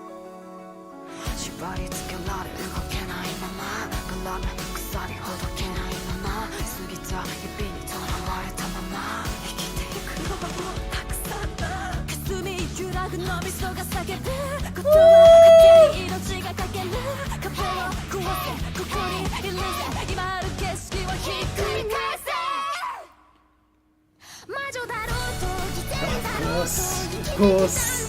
Of course.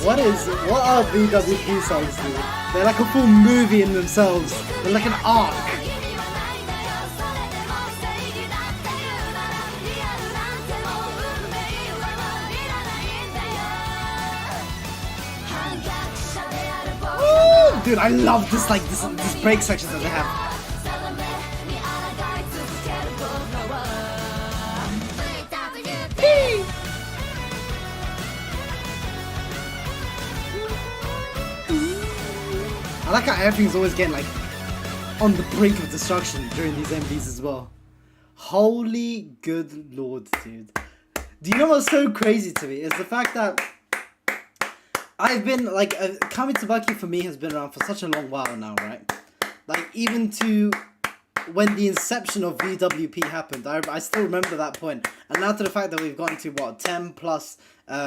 What are BWP songs, dude? They're like a full movie in themselves. They're like an arc. Woo! Dude, I love this this break section that they have. I like how everything's always getting like on the brink of destruction during these MVs as well. Holy good lord, dude. Do you know what's so crazy to me? Is the fact that I've been like Kamitsubaki for me has been around for such a long while now, right? Like even to when the inception of VWP happened, I still remember that point. And now to the fact that we've gotten to what 10 plus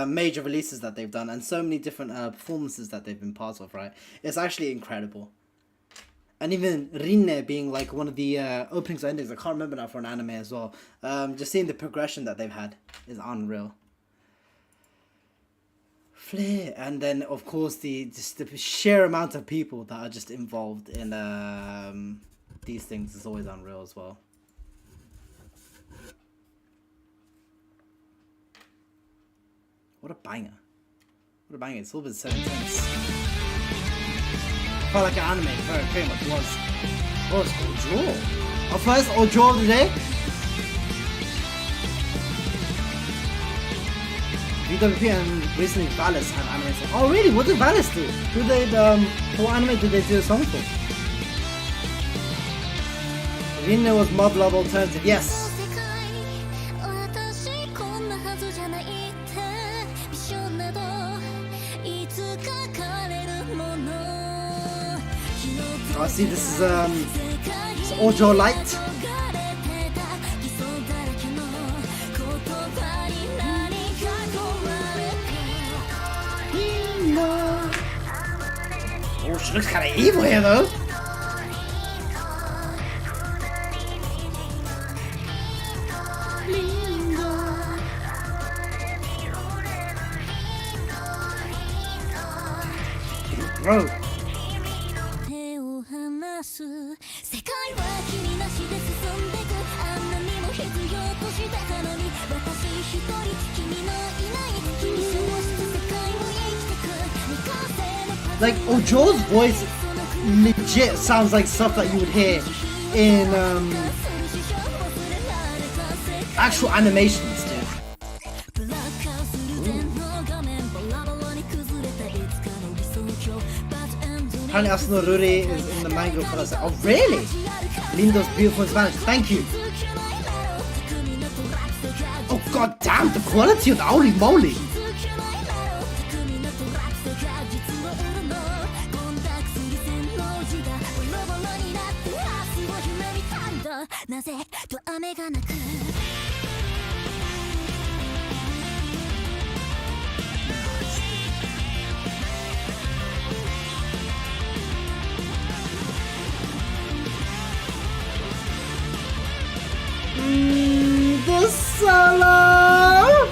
major releases that they've done and so many different performances that they've been part of, right? It's actually incredible. And even Rinne being like one of the openings or endings, I can't remember now, for an anime as well. Just seeing the progression that they've had is unreal. Flair, and then of course the sheer amount of people that are just involved in these things is always unreal as well. What a banger. What a banger. It's all been so intense. Felt like an anime, very much was. Oh, it's Ojo. Our first Ojo of the day. VWP and recently Valis had anime song. Oh really? What did Valis do? What anime did they do a song for? Rinne was Mob Love Alternative, yes! I see this is it's Ojo Light. Oh, she looks kinda evil here though. Bro. Like Ojo's voice legit sounds like stuff that you would hear in actual animations, dude. Apparently Asano Ruri is in the manga for us. Oh really? Lindo's beautiful in Spanish. Thank you. Oh god damn, the quality of the holy moly. Solo!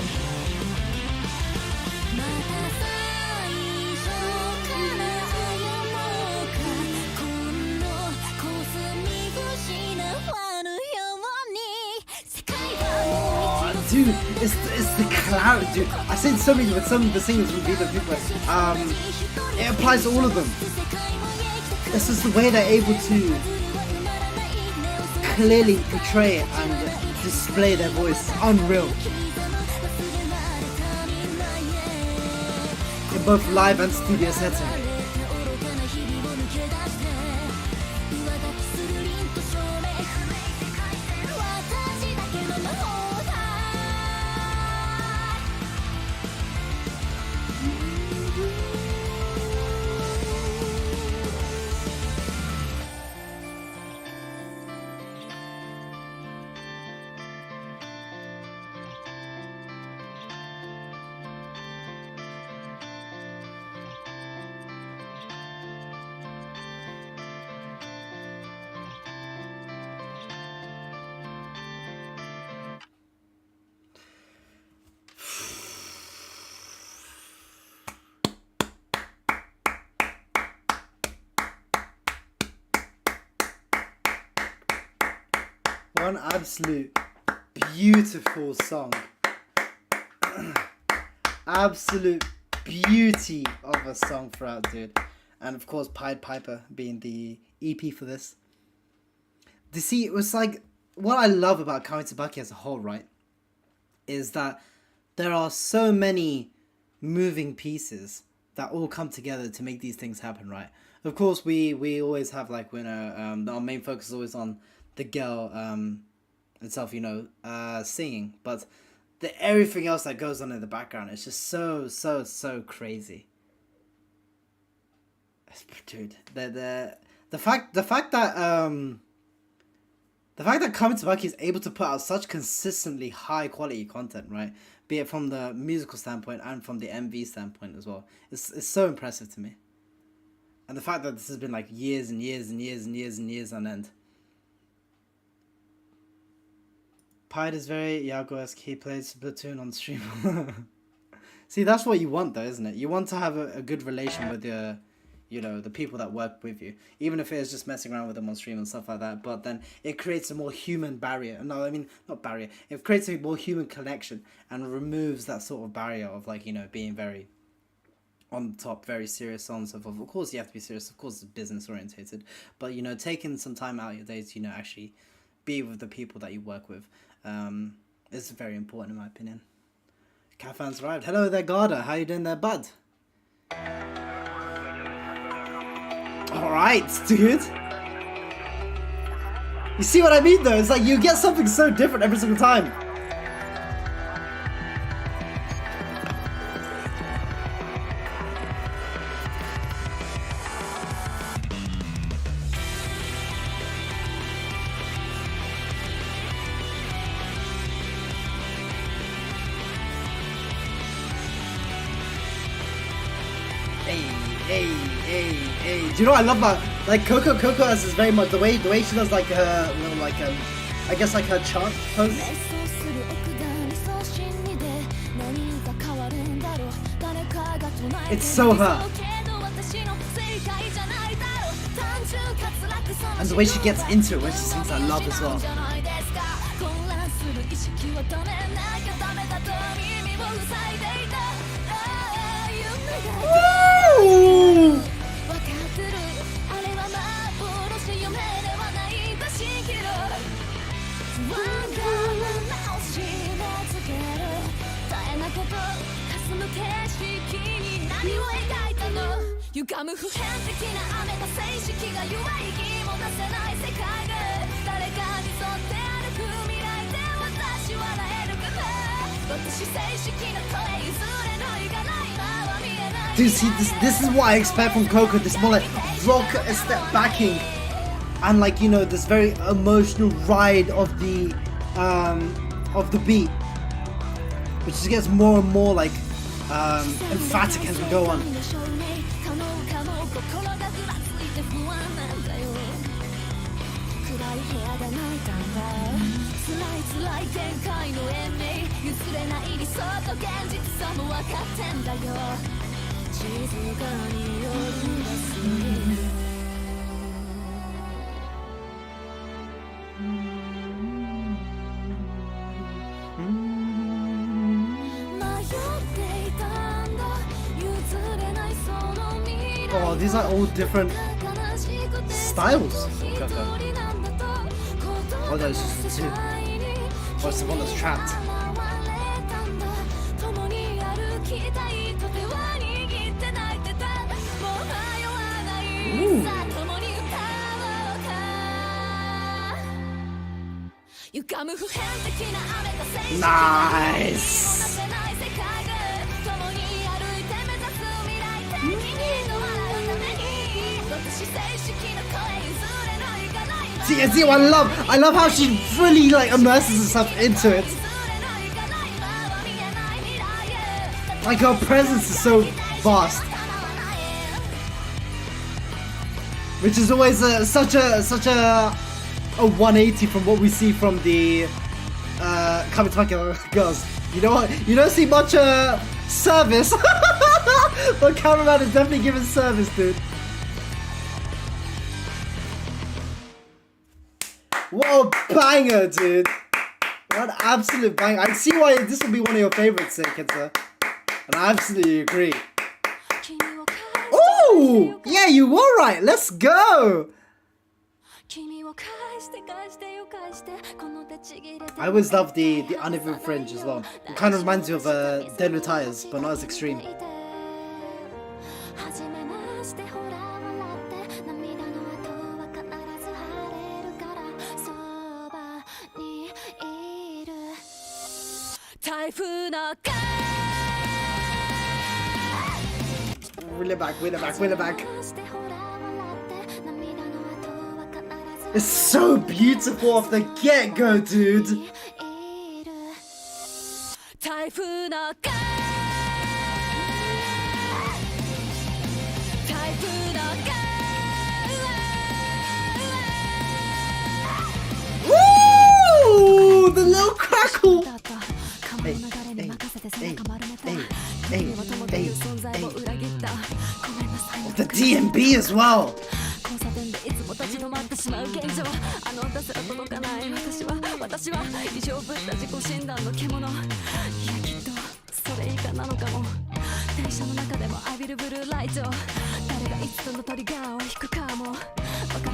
Dude, it's the cloud, dude. I said so many with some of the singers from BEAUTIFUL. It applies to all of them. It's just the way they're able to clearly portray and display their voice. Unreal. In both live and studio setting. One absolute beautiful song. Absolute beauty of a song throughout, dude. And of course, Pied Piper being the EP for this. You see, it was like, what I love about Kamitsubaki as a whole, right, is that there are so many moving pieces that all come together to make these things happen, right? Of course, we always have, like, you know, our main focus is always on the girl itself, you know, singing, but everything else that goes on in the background is just so crazy. Dude, the fact that Kamitsubaki is able to put out such consistently high quality content, right, be it from the musical standpoint and from the MV standpoint as well, it's so impressive to me. And the fact that this has been like years and years and years and years and years on end. Pied is very Yago-esque. He plays Splatoon on stream. See, that's what you want, though, isn't it? You want to have a good relation with your, you know, the people that work with you, even if it is just messing around with them on stream and stuff like that. But then it creates a more human barrier. No, I mean, not barrier. It creates a more human connection and removes that sort of barrier of, like, you know, being very on the top, very serious songs. Of course, you have to be serious. Of course, it's business orientated. But, you know, taking some time out of your day to, you know, actually be with the people that you work with. It's very important in my opinion. Cafan's arrived. Hello there, Garda. How you doing there, bud? Alright, dude. You see what I mean though? It's like you get something so different every single time. Hey. Do you know what I love about, like, Coco has this very much the way she does, like, her little, like, I guess, like, her chant pose. It's so her. And the way she gets into it when she sings that love as well. Woo! Dude, see, this is what I expect from Coco. This more like rock step backing, and, like, you know, this very emotional ride of the beat, which just gets more and more, like, emphatic as we go on. 限界の延命譲れない理想と現実さも分かってんだよ静かに夜が過ぎるOh, these are all different styles. Oh, no, it's just the two. Oh, it's the one that's trapped. Ooh. Nice. See, I love how she really like immerses herself into it. Like her presence is so vast, which is always such a 180 from what we see from the Kamitsubaki girls. You know what? You don't see much service, but cameraman is definitely giving service, dude. What a banger, dude! What an absolute banger! I see why this will be one of your favorites, Kinsa. And I absolutely agree. Oh, yeah, you were right. Let's go. I always love the uneven fringe as well. It kind of reminds you of Delu Tires, but not as extreme. Wheel it back, wheel it back, wheel it back. It's so beautiful off the get-go, dude. Woo! The little crackle. Hey, hey, hey, hey, hey, hey. Oh, the DMB as well.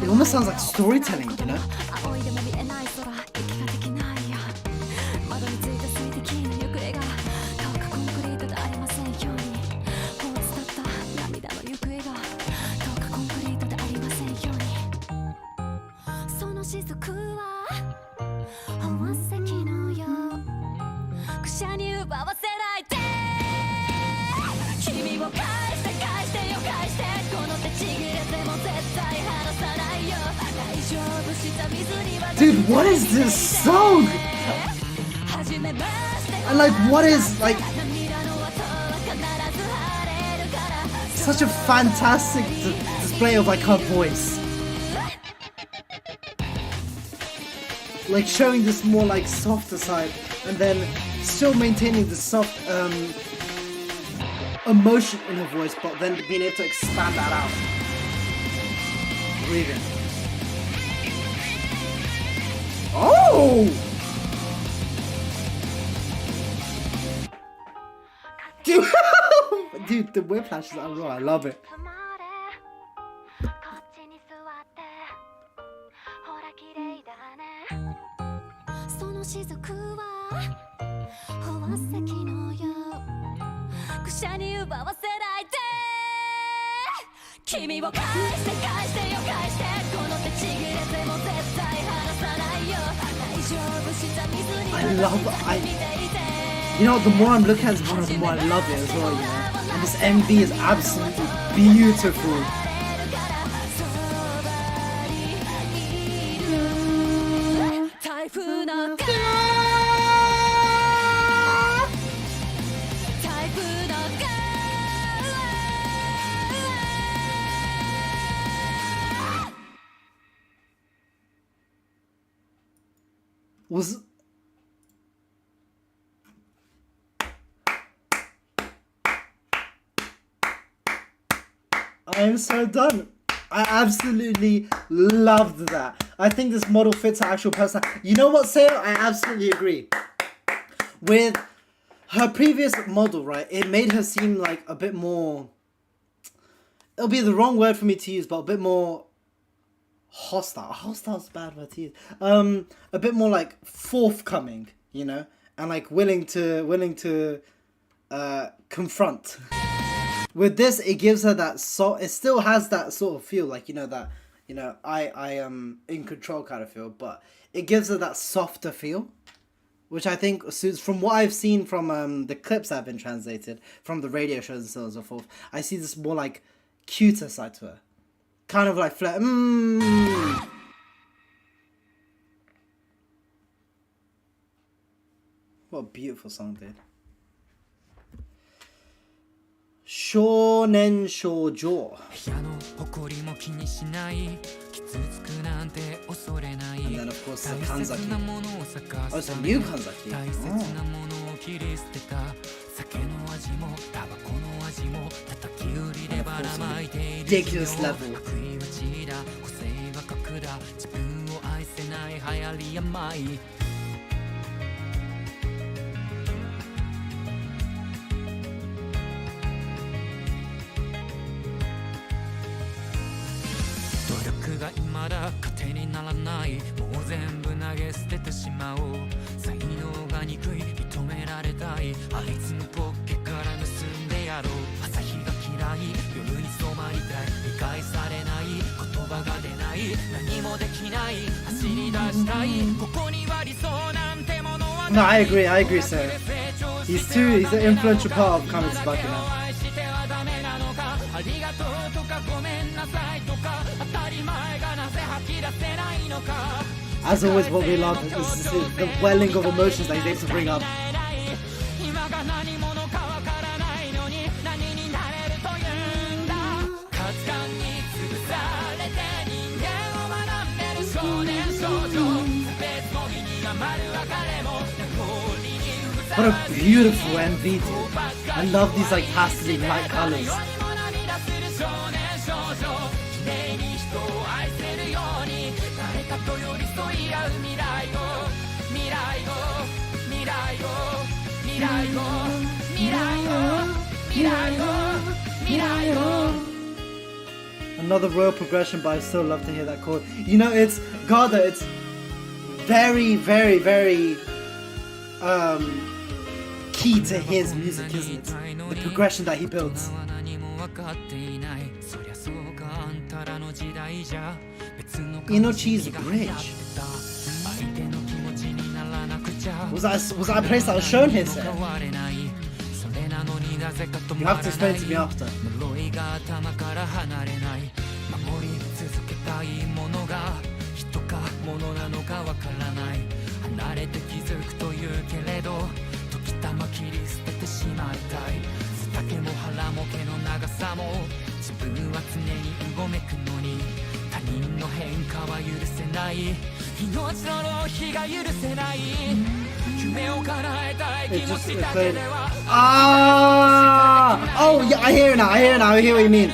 It almost sounds like storytelling, you know? Dude, what is this song? And like, what is like such a fantastic display of like her voice, like showing this more like softer side, and then still maintaining the soft emotion in her voice, but then being able to expand that out. Brilliant. Oh! Dude, dude, the whiplash is unreal. I love it. You know, the more I'm looking at it, the more I love it as well, you know. And this MV is absolutely beautiful. I am so done. I absolutely loved that. I think this model fits her actual person. You know what, Sayo? I absolutely agree. With her previous model, right, it made her seem like a bit more... It'll be the wrong word for me to use, but a bit more hostile. Hostile's a bad word to use. A bit more like forthcoming, you know, and like willing to confront. With this, it gives her that it still has that sort of feel, like, you know, that, you know, I am in control kind of feel, but it gives her that softer feel, which I think suits, from what I've seen from the clips that have been translated from the radio shows and so on and so forth. I see this more like cuter side to her, kind of like What a beautiful song, dude. Shonen shoujo. And then of course the kanzaki. Oh, it's a new kanzaki. Ridiculous level. No, I agree, sir. He's an influential part of Kamitsubaki now. As always, what we love is the welling of emotions that he's able to bring up. What a beautiful MV, dude. I love these like pastely light colors. Another royal progression, but I still love to hear that chord. You know, it's Garda, it's very, very, very key to his music, isn't it? The progression that he builds. Inochi's bridge. Was that a place that was shown here, sir? You have to explain it to me after. Oh yeah, I hear it now, I hear what you mean.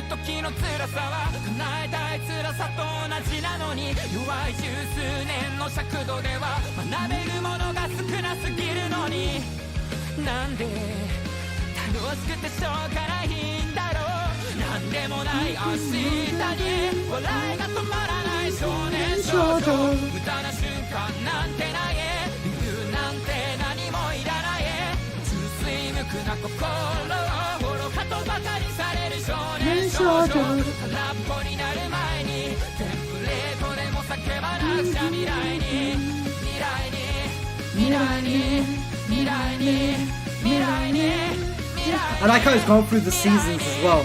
I like how it's gone through the seasons as well.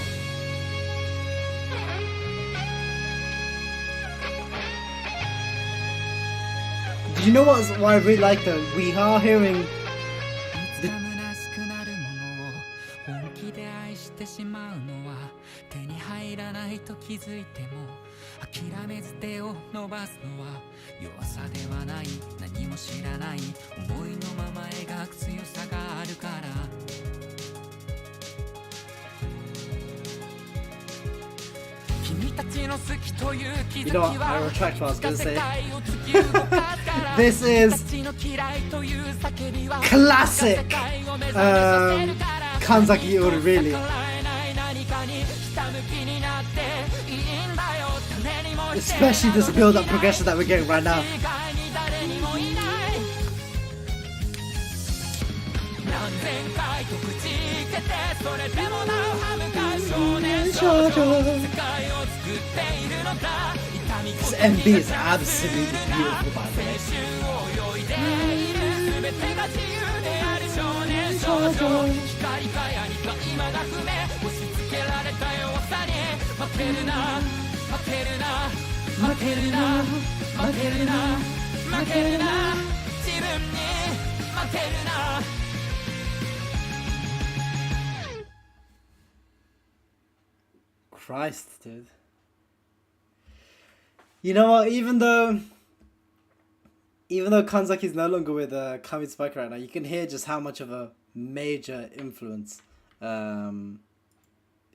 Do you know what I really like though? We are hearing You know what? I retract what I was gonna say. This is classic Kanzaki Uri, really. Especially this build-up progression that we're getting right now. This MB is absolutely beautiful, by the way. Christ, dude. You know what? Even though Kanzaki is no longer with Kamitsubaki right now, you can hear just how much of a major influence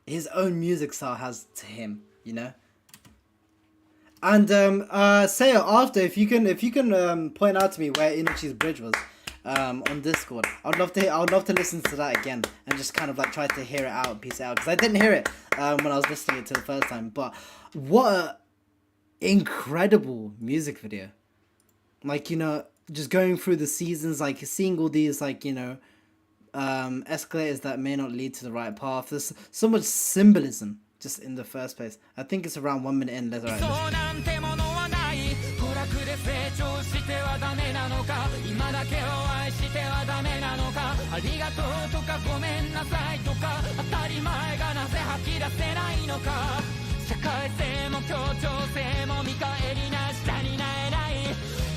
his own music style has to him. You know. And Sayo, after if you can point out to me where Inuchi's bridge was on Discord, I'd love to listen to that again and just kind of like try to hear it out, piece it out, because I didn't hear it when I was listening to it the first time. But what a incredible music video! Like, you know, just going through the seasons, like seeing all these, like, you know, escalators that may not lead to the right path. There's so much symbolism just in the first place. I think it's around 1 minute in. Let's write this.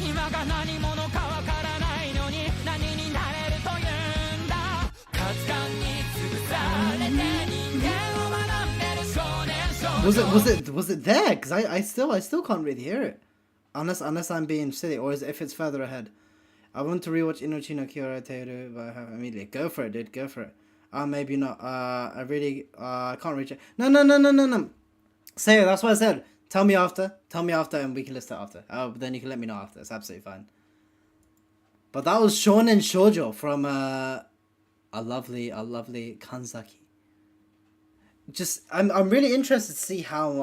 今が何者かわからないのに何になれるというんだ価値観に潰されて人間を学んでる少年少女 Was it there? Because I still can't really hear it, unless I'm being silly, or is it if it's further ahead? I want to rewatch Inochi no Kyora Teru, but I have immediately. Go for it, dude. Go for it. Maybe not. I really I can't reach it. No. Say it. That's what I said. Tell me after, and we can list it after. Then you can let me know after. It's absolutely fine. But that was Shonen Shoujo from a lovely Kanzaki. Just I'm really interested to see how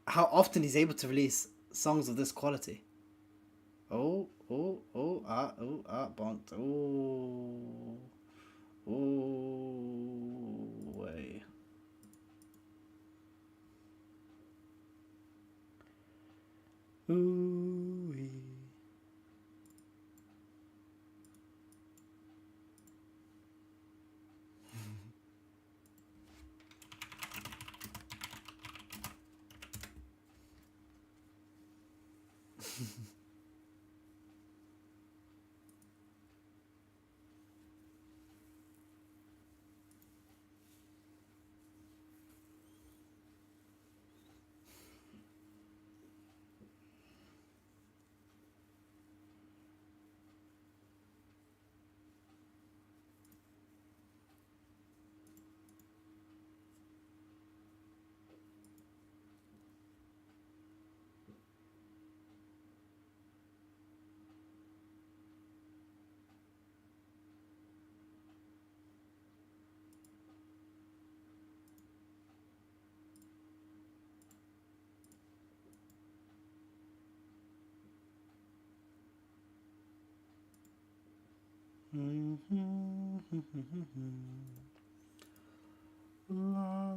often he's able to release songs of this quality. Bonked. Way. Ooh-wee. La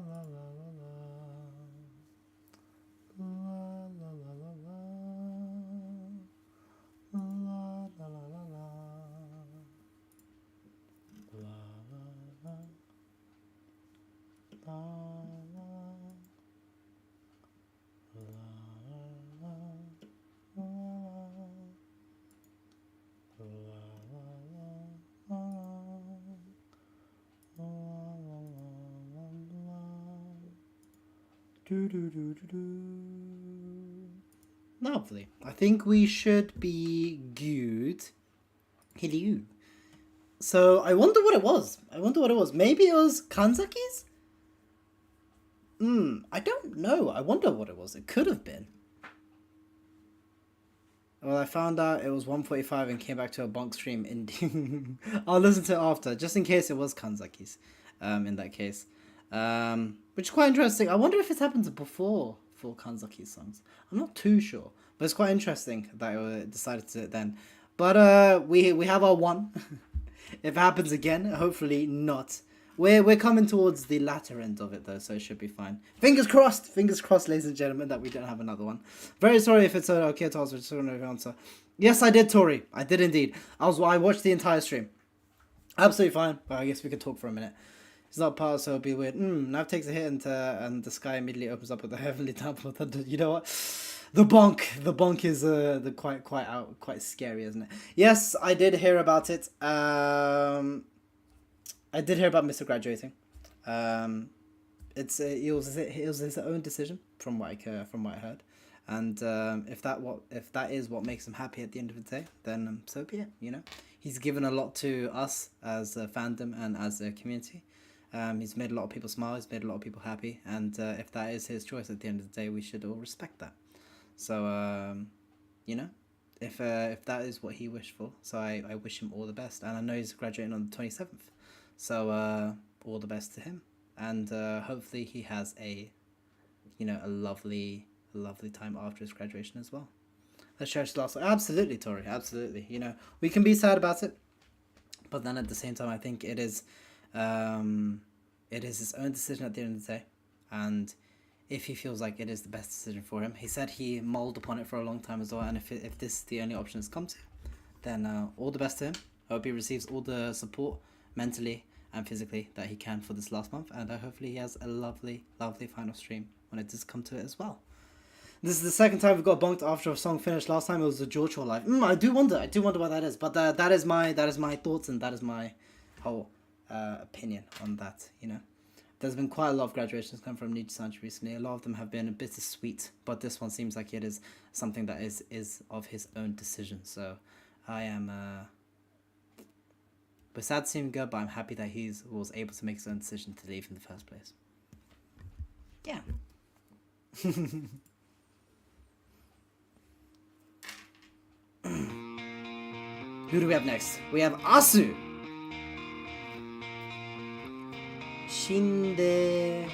la la la la. La la la la la. La la la la la. La la la. La Lovely. I think we should be good. Hello. So I wonder what it was. Maybe it was Kanzaki's? I don't know. I wonder what it was. It could have been. Well, I found out it was 1:45 and came back to a bonk stream ending. I'll listen to it after, just in case it was Kanzaki's. In that case. Which is quite interesting. I wonder if it's happened before for Kanzaki's songs. I'm not too sure. But it's quite interesting that it decided to do it then. But we have our one. If it happens again, hopefully not. We're coming towards the latter end of it though, so it should be fine. Fingers crossed, ladies and gentlemen, that we don't have another one. Very sorry if it's okay to answer. Just want to answer. Yes, I did, Tori. I did indeed. I watched the entire stream. Absolutely fine. But I guess we could talk for a minute. It's not part, so it'll be weird. Nav takes a hit and the sky immediately opens up with a heavenly downpour thunder. You know what? The bonk is quite scary, isn't it? Yes, I did hear about it. I did hear about Mr. graduating. It was his own decision from what I heard, and if that is what makes him happy at the end of the day, then so be it. You know, he's given a lot to us as a fandom and as a community. He's made a lot of people smile. He's made a lot of people happy, and if that is his choice at the end of the day, we should all respect that. So you know, if that is what he wished for, so I wish him all the best, and I know he's graduating on the 27th. So all the best to him, and hopefully he has a lovely time after his graduation as well. Let's cherish the last. Absolutely, Tori. Absolutely. You know, we can be sad about it, but then at the same time, I think it is his own decision at the end of the day, and if he feels like it is the best decision for him, he said he mulled upon it for a long time as well, and if this is the only option it's come to, then all the best to him. I hope he receives all the support mentally and physically that he can for this last month, and hopefully he has a lovely final stream when it does come to it as well. This is the second time we've got bonked after a song finished. Last time it was the George Hall live. I do wonder why that is, but that is my thoughts, and that is my whole opinion on that. You know, there's been quite a lot of graduations come from Nichi-san recently. A lot of them have been bittersweet, but this one seems like it is something that is of his own decision. So I am we're sad to see him go, but I'm happy that he was able to make his own decision to leave in the first place. Yeah. Who do we have next? We have Asu! Cinderella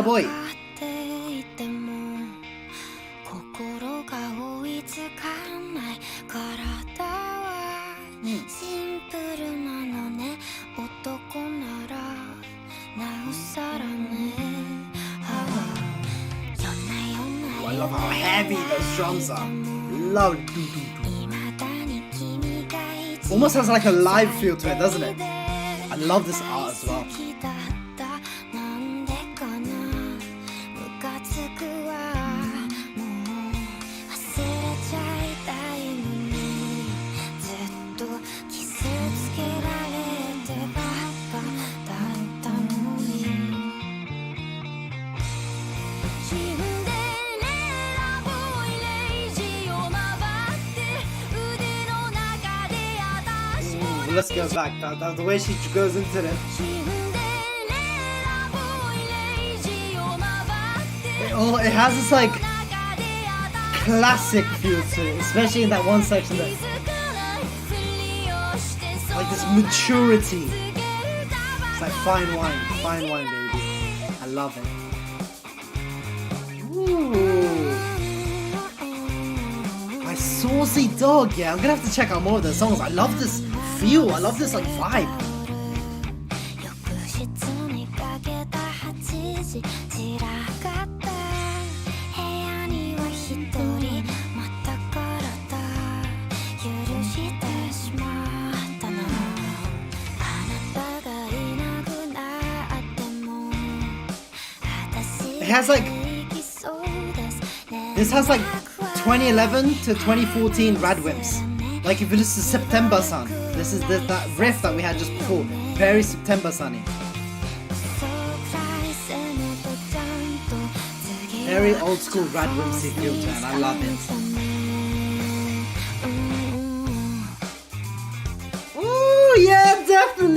boy! 心が追いつかない体はシンプルなのね男ならなおさらね I love how heavy those drums are. Love it. Almost has like a live feel to it, doesn't it? I love this art as well. Let's go back. The way she goes into it. It has this like classic feel to it, especially in that one section that like this maturity. It's like fine wine, baby. I love it. Ooh. My saucy dog. Yeah, I'm gonna have to check out more of their songs. I love this feel. I love this like vibe. It has like this has like 2011 to 2014 Radwimps. Like if it is September Sun, this is that riff that we had just before. Very September Sunny. Very old school Radwimpsy feel to it, and I love it.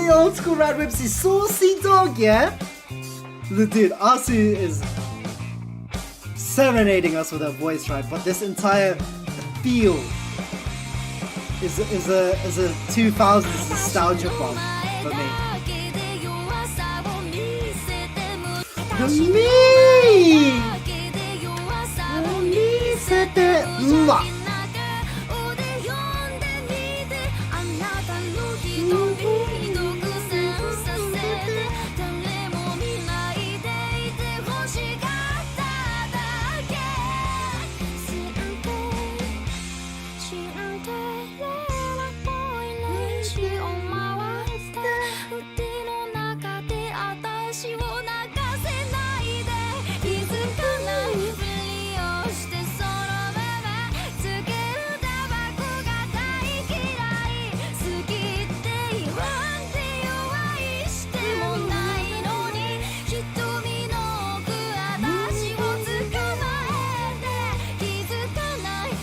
Definitely old school Rad Whipsy. Saucy dog, yeah? The dude, Asu is serenading us with her voice, right? But this entire feel is a 2000s nostalgia bomb for me.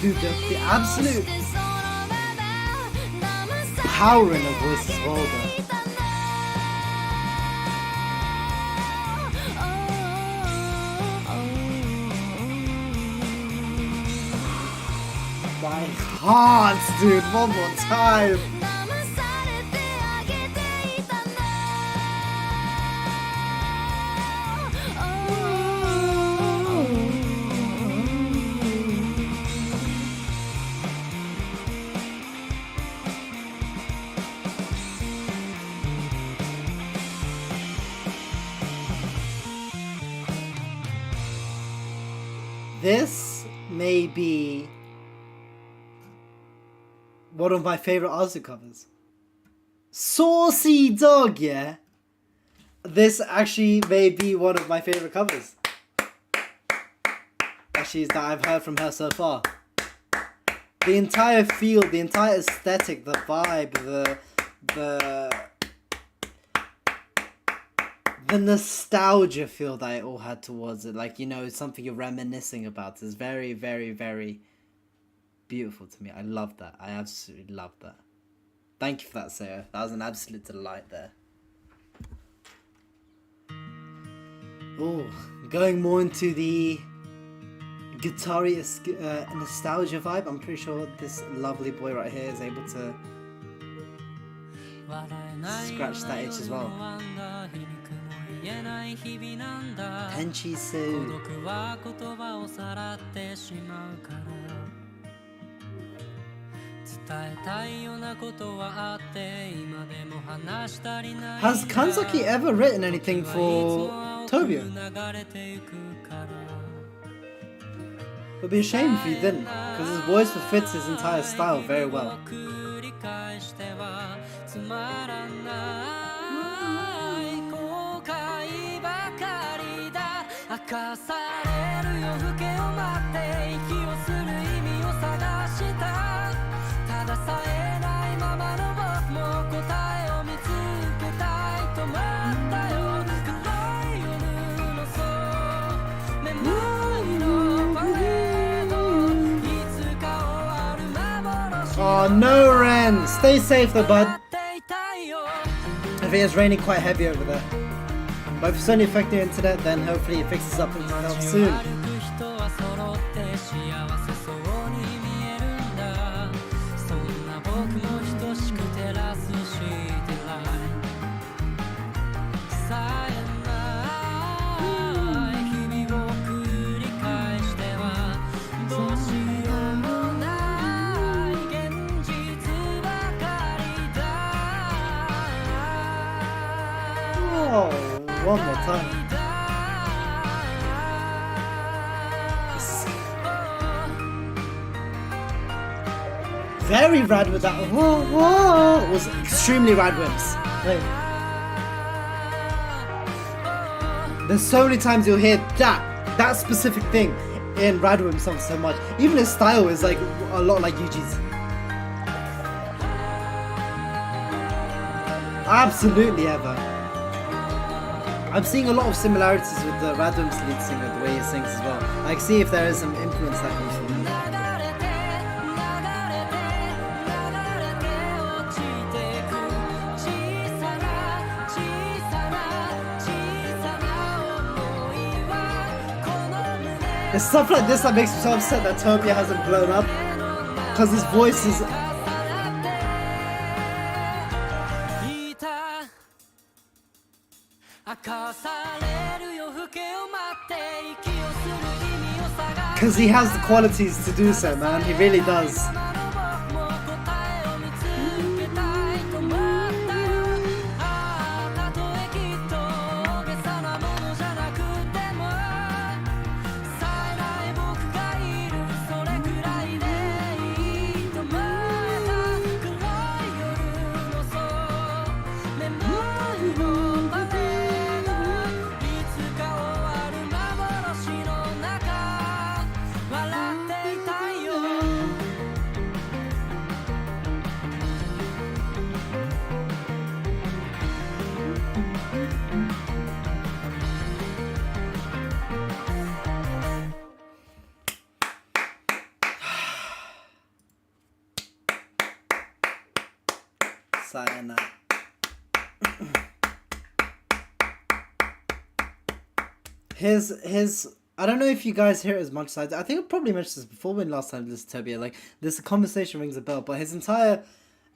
Dude, the absolute power in her voice as well, though. My heart, dude, one more time. This may be one of my favorite Azu covers. Saucy dog, yeah? This actually may be one of my favorite covers. Actually, that I've heard from her so far. The entire feel, the entire aesthetic, the vibe, the nostalgia feel that it all had towards it, like, you know, it's something you're reminiscing about, is very, very, very beautiful to me. I love that. I absolutely love that. Thank you for that, Sarah. That was an absolute delight there. Oh, going more into the guitar-y nostalgia vibe, I'm pretty sure this lovely boy right here is able to scratch that itch as well. Tenchisu. Has Kanzaki ever written anything for Tobio? It would be a shame if he didn't, because his voice fits his entire style very well. Oh no, Ren! Stay safe though, bud. I think it's raining quite heavy over there. But if it's only affecting your internet, then hopefully it fixes up itself soon. Oh, one more time. Very rad with that. Whoa, whoa! It was extremely rad whips. Like, there's so many times you'll hear that specific thing in rad whip songs so much. Even his style is like a lot like Yuji's. Absolutely ever. I'm seeing a lot of similarities with the Radwim's lead singer, the way he sings as well. I can see if there is some influence that comes from him. It's stuff like this that makes me so upset that Tobia hasn't blown up. Because his voice is... Because he has the qualities to do so, man. He really does. Sayonara. his I don't know if you guys hear it as much as I do. I think I probably mentioned this before when last time this Tobia. Like, this conversation rings a bell, but his entire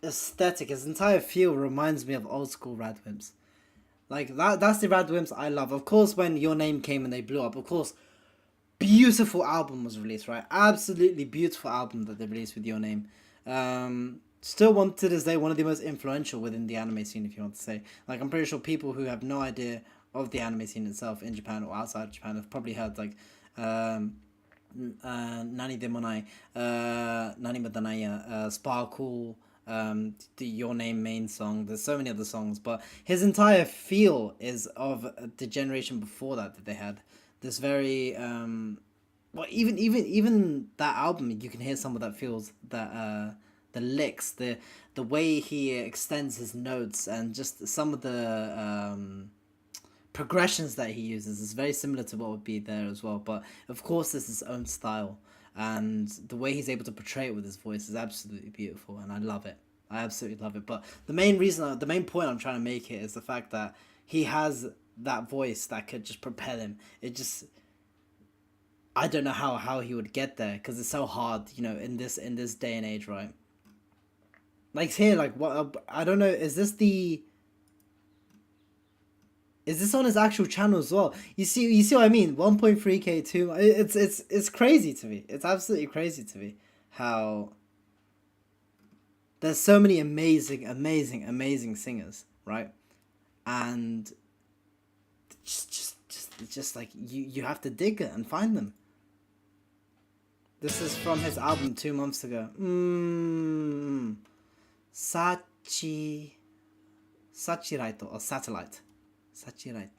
aesthetic, his entire feel reminds me of old school Radwimps. Like, that's the Radwimps I love. Of course, when Your Name came and they blew up, of course, beautiful album was released, right? Absolutely beautiful album that they released with Your Name. Still one to this day, one of the most influential within the anime scene, if you want to say. Like, I'm pretty sure people who have no idea of the anime scene itself in Japan or outside of Japan have probably heard, like, Nani Demonai, Nani Madanaya, Sparkle, the Your Name main song. There's so many other songs, but his entire feel is of the generation before that they had. This very, well, even that album, you can hear some of that feels, that, the licks, the way he extends his notes, and just some of the progressions that he uses is very similar to what would be there as well. But of course, it's his own style, and the way he's able to portray it with his voice is absolutely beautiful, and I love it. I absolutely love it. But the main point I'm trying to make here is the fact that he has that voice that could just propel him. It just, I don't know how he would get there, because it's so hard, you know, in this day and age, right? Like here, like, what, I don't know, is this on his actual channel as well? You see what I mean? 1.3k, 2, it's crazy to me. It's absolutely crazy to me how there's so many amazing singers, right? And just like, you have to dig it and find them. This is from his album 2 months ago. Satellite or Satellite. Satellite.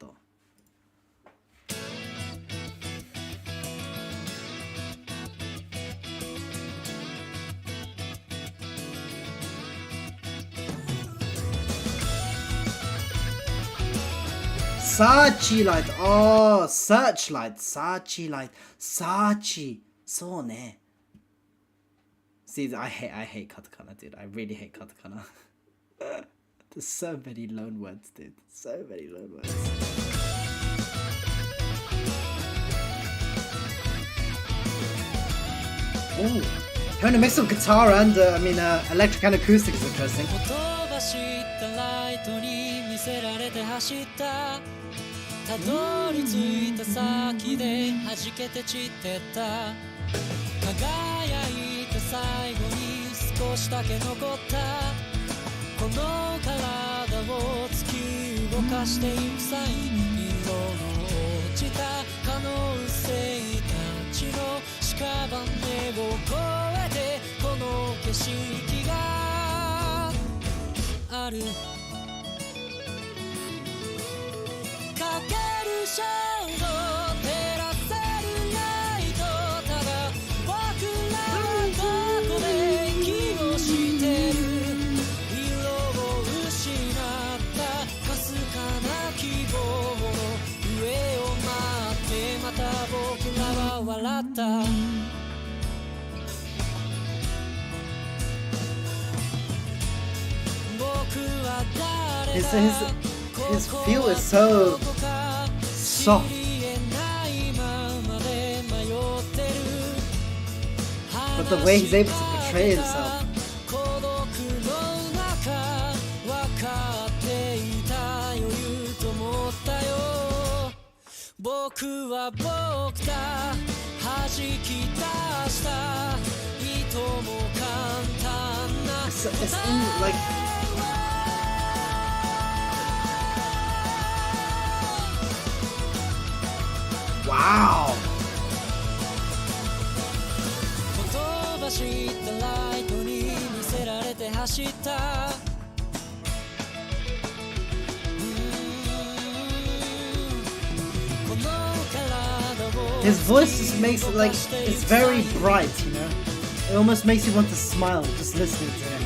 Searchlight. Oh, Searchlight. Sachi. So ne. See, I hate katakana, dude. I really hate katakana. There's so many loan words, dude. So many loan words. Ooh. Hearing a mix of guitar and, electric and acoustic is interesting. His feel is so soft. But the way he's able to portray himself. 孤独の中分かっていた余裕と思ったよ僕は僕だ弾き出したいとも簡単な It's in, like wow. 言葉知ったライトに見せられて走ったこの体を His voice just makes it like it's very bright, you know. It almost makes you want to smile just listening to him.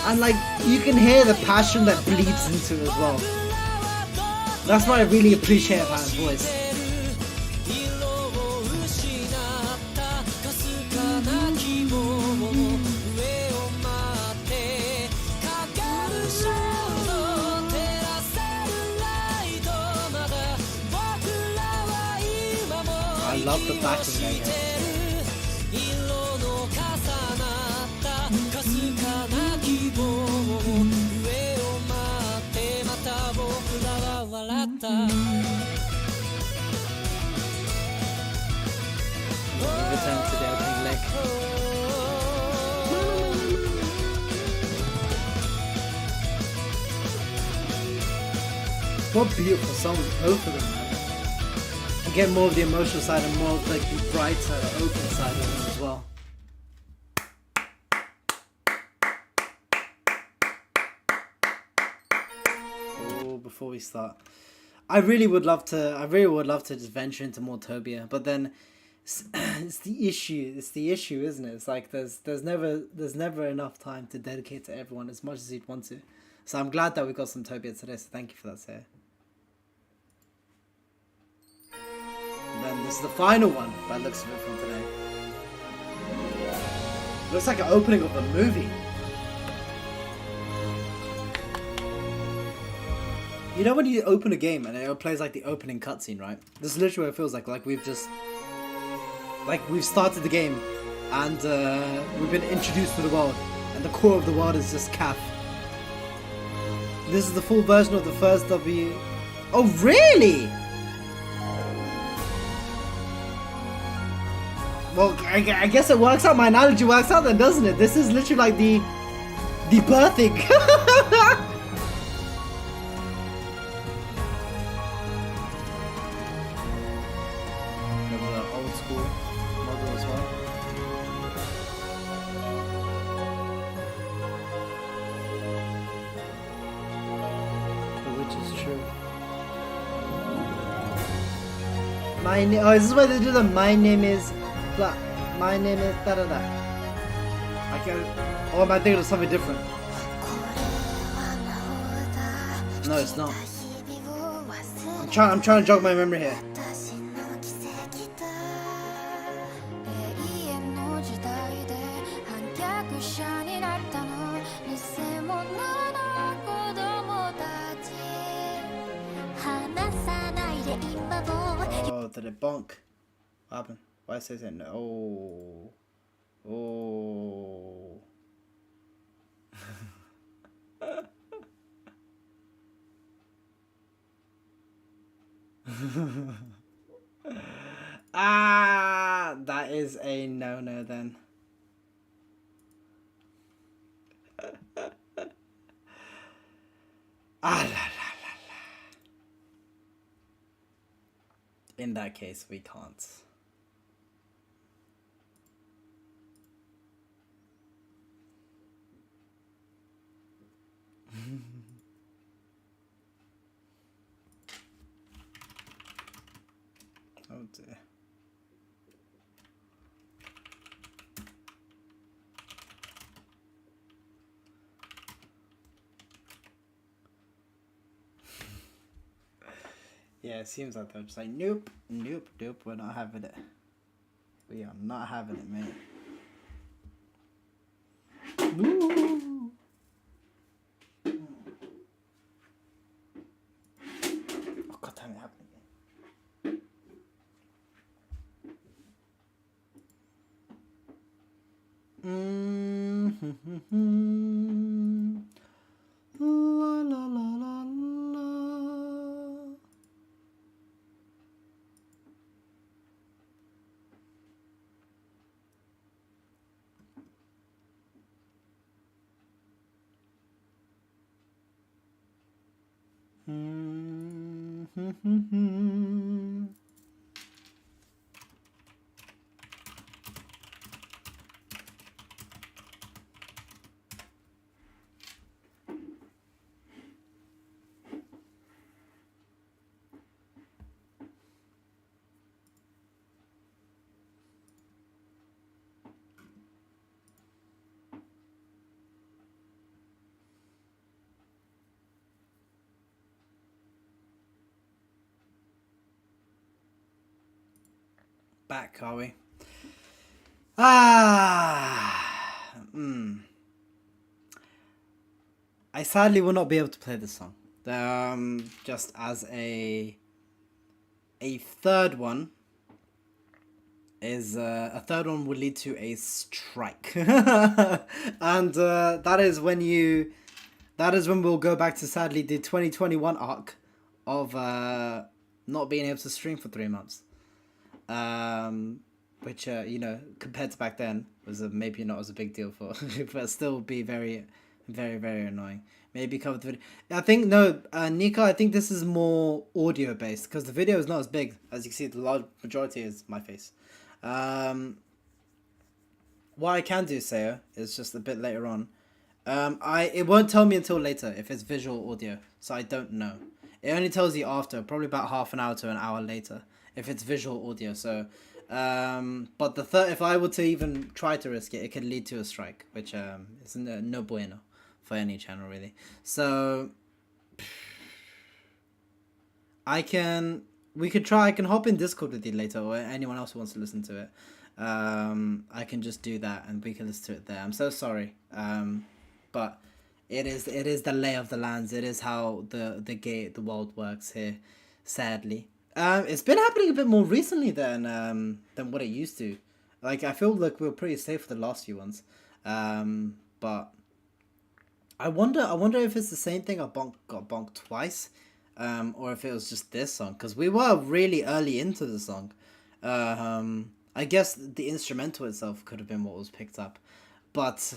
And like you can hear the passion that bleeds into it as well. That's what I really appreciate about his voice. I love the backing there. Yeah. Return to the opening leg. What beautiful songs, both of them, man. You get more of the emotional side and more of like the brighter, open side of them as well. Oh, before we start, I really would love to just venture into more Tobia, but then it's the issue, isn't it? It's like there's never enough time to dedicate to everyone as much as you'd want to. So I'm glad that we got some Tobia today, so thank you for that, Sarah. And then this is the final one by the looks of it from today. Looks like an opening of a movie. You know when you open a game and it plays like the opening cutscene, right? This is literally what it feels like. Like we've started the game and we've been introduced to the world, and the core of the world is just Kath. This is the full version of the first W. Oh really? Well, I guess it works out. My analogy works out then, doesn't it? This is literally like the birthing. Remember the old school model as well. Which is true. Oh, is this where they do the my name is blah, my name is da da da. I can't. Oh, am I thinking of something different? No, it's not. I'm trying to jog my memory here. Oh, did it bonk? What happened? Why is it no? Oh. Ah, that is a no-no then. Ah, la, la, la, la. In that case, we can't. Oh dear. Yeah, it seems like they're just like, nope, nope, nope, we're not having it. We are not having it, mate. Ooh. Oh god damn it, happened again. Back, are we? Ah. I sadly will not be able to play this song. Just as a third one is a third one would lead to a strike, and that is when we'll go back to sadly the 2021 arc of not being able to stream for 3 months. Which compared to back then was maybe not as a big deal for, but still be very, very, very annoying. Maybe cover the video. I think Nika. I think this is more audio based because the video is not as big as you can see. The large majority is my face. What I can do, Saya, is just a bit later on. It won't tell me until later if it's visual audio, so I don't know. It only tells you after, probably about half an hour to an hour later, if it's visual audio. So, but if I were to even try to risk it, it could lead to a strike, which is no bueno for any channel really. So, I can hop in Discord with you later, or anyone else who wants to listen to it. I can just do that and we can listen to it there. I'm so sorry. But it is the lay of the lands. It is how the world works here, sadly. It's been happening a bit more recently than what it used to. Like, I feel like we were pretty safe for the last few ones. But I wonder if it's the same thing. I got bonked twice, or if it was just this song, because we were really early into the song. I guess the instrumental itself could have been what was picked up, but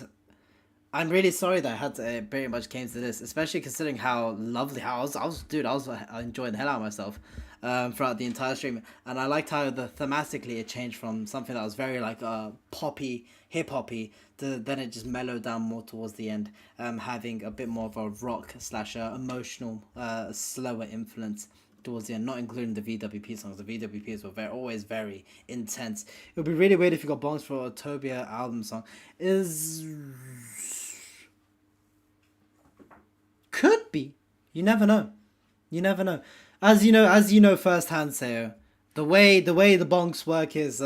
I'm really sorry that it pretty much came to this, especially considering how lovely I was enjoying the hell out of myself throughout the entire stream, and I liked how thematically it changed from something that was very like poppy, hip hoppy, to then it just mellowed down more towards the end, having a bit more of a rock / emotional, slower influence towards the end, not including the VWP songs. The VWPs were always very intense. It would be really weird if you got bongs for a Tobia album song. Could be. You never know. As you know firsthand, Seo, the way the bonks work is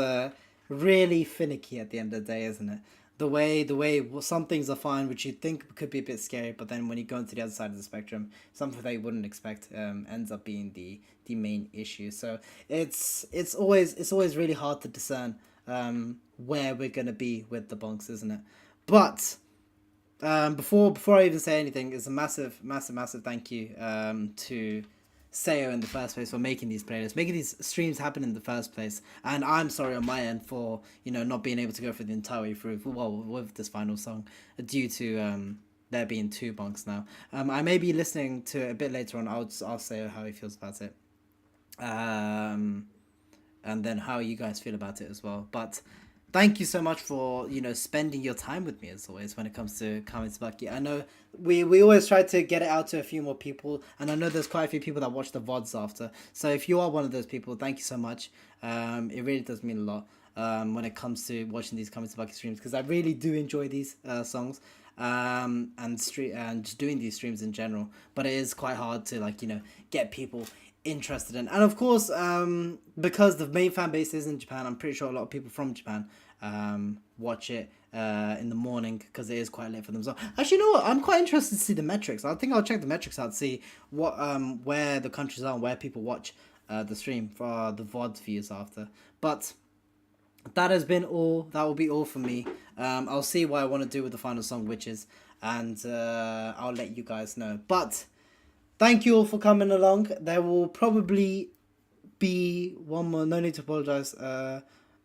really finicky at the end of the day, isn't it? The way some things are fine, which you think could be a bit scary, but then when you go into the other side of the spectrum, something that you wouldn't expect ends up being the main issue. So it's always really hard to discern where we're gonna be with the bonks, isn't it? But before I even say anything, it's a massive thank you to Seo in the first place for making these playlists, making these streams happen in the first place. And I'm sorry on my end for not being able to go for the entire way through with this final song due to there being 2 bonks now. I may be listening to it a bit later on. I'll ask Seo how he feels about it, and then how you guys feel about it as well. But thank you so much for spending your time with me as always when it comes to Kamitsubaki. I know we always try to get it out to a few more people, and I know there's quite a few people that watch the VODs after. So if you are one of those people, thank you so much. It really does mean a lot when it comes to watching these Kamitsubaki streams, because I really do enjoy these songs and just doing these streams in general. But it is quite hard to get people interested in, and of course because the main fan base is in Japan, I'm pretty sure a lot of people from Japan watch it in the morning because it is quite late for them. So actually, you know what, I'm quite interested to see the metrics. I think I'll check the metrics out to see what where the countries are and where people watch the stream for the VOD views after. But that will be all for me. I'll see what I want to do with the final song, Witches, and I'll let you guys know. But thank you all for coming along. There will probably be one more. No need to apologize.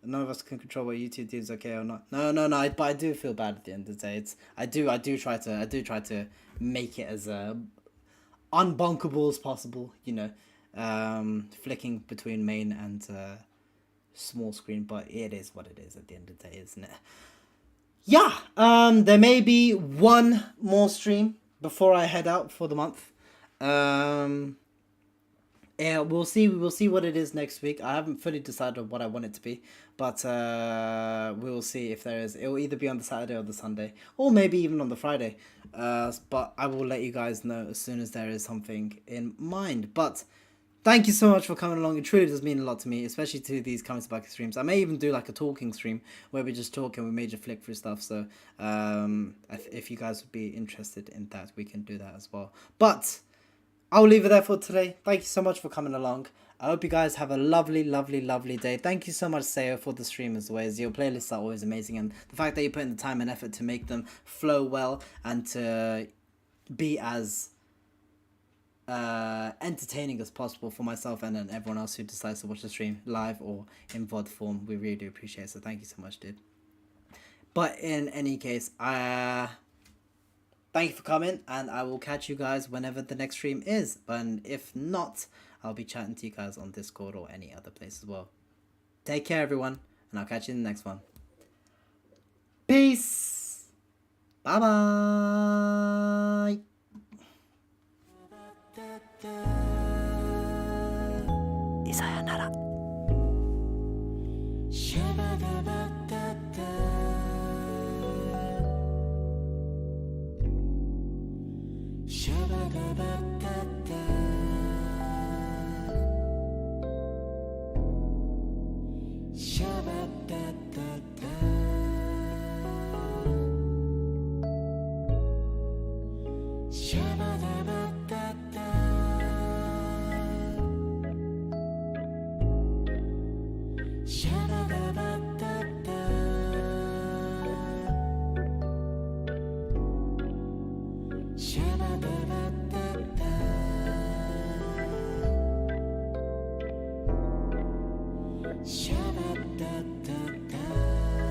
None of us can control what YouTube do is okay or not. No. But I do feel bad at the end of the day. I do try to make it as unbunkable as possible, flicking between main and small screen, but it is what it is at the end of the day, isn't it? Yeah, there may be one more stream before I head out for the month. Yeah, we'll see what it is next week. I haven't fully decided what I want it to be, but we will see if there is. It will either be on the Saturday or the Sunday, or maybe even on the Friday. But I will let you guys know as soon as there is something in mind. But thank you so much for coming along. It truly does mean a lot to me, especially to these Kamitsubaki streams. I may even do like a talking stream where we just talk and we may just flick through stuff. So if you guys would be interested in that, we can do that as well. But I'll leave it there for today. Thank you so much for coming along. I hope you guys have a lovely, lovely, lovely day. Thank you so much, Sayo, for the stream as always. Your playlists are always amazing, and the fact that you put in the time and effort to make them flow well and to be as entertaining as possible for myself and then everyone else who decides to watch the stream live or in VOD form. We really do appreciate it, so thank you so much, dude. But in any case, thank you for coming, and I will catch you guys whenever the next stream is. But if not, I'll be chatting to you guys on Discord or any other place as well. Take care, everyone, and I'll catch you in the next one. Peace! Bye-bye! さよなら。Shabba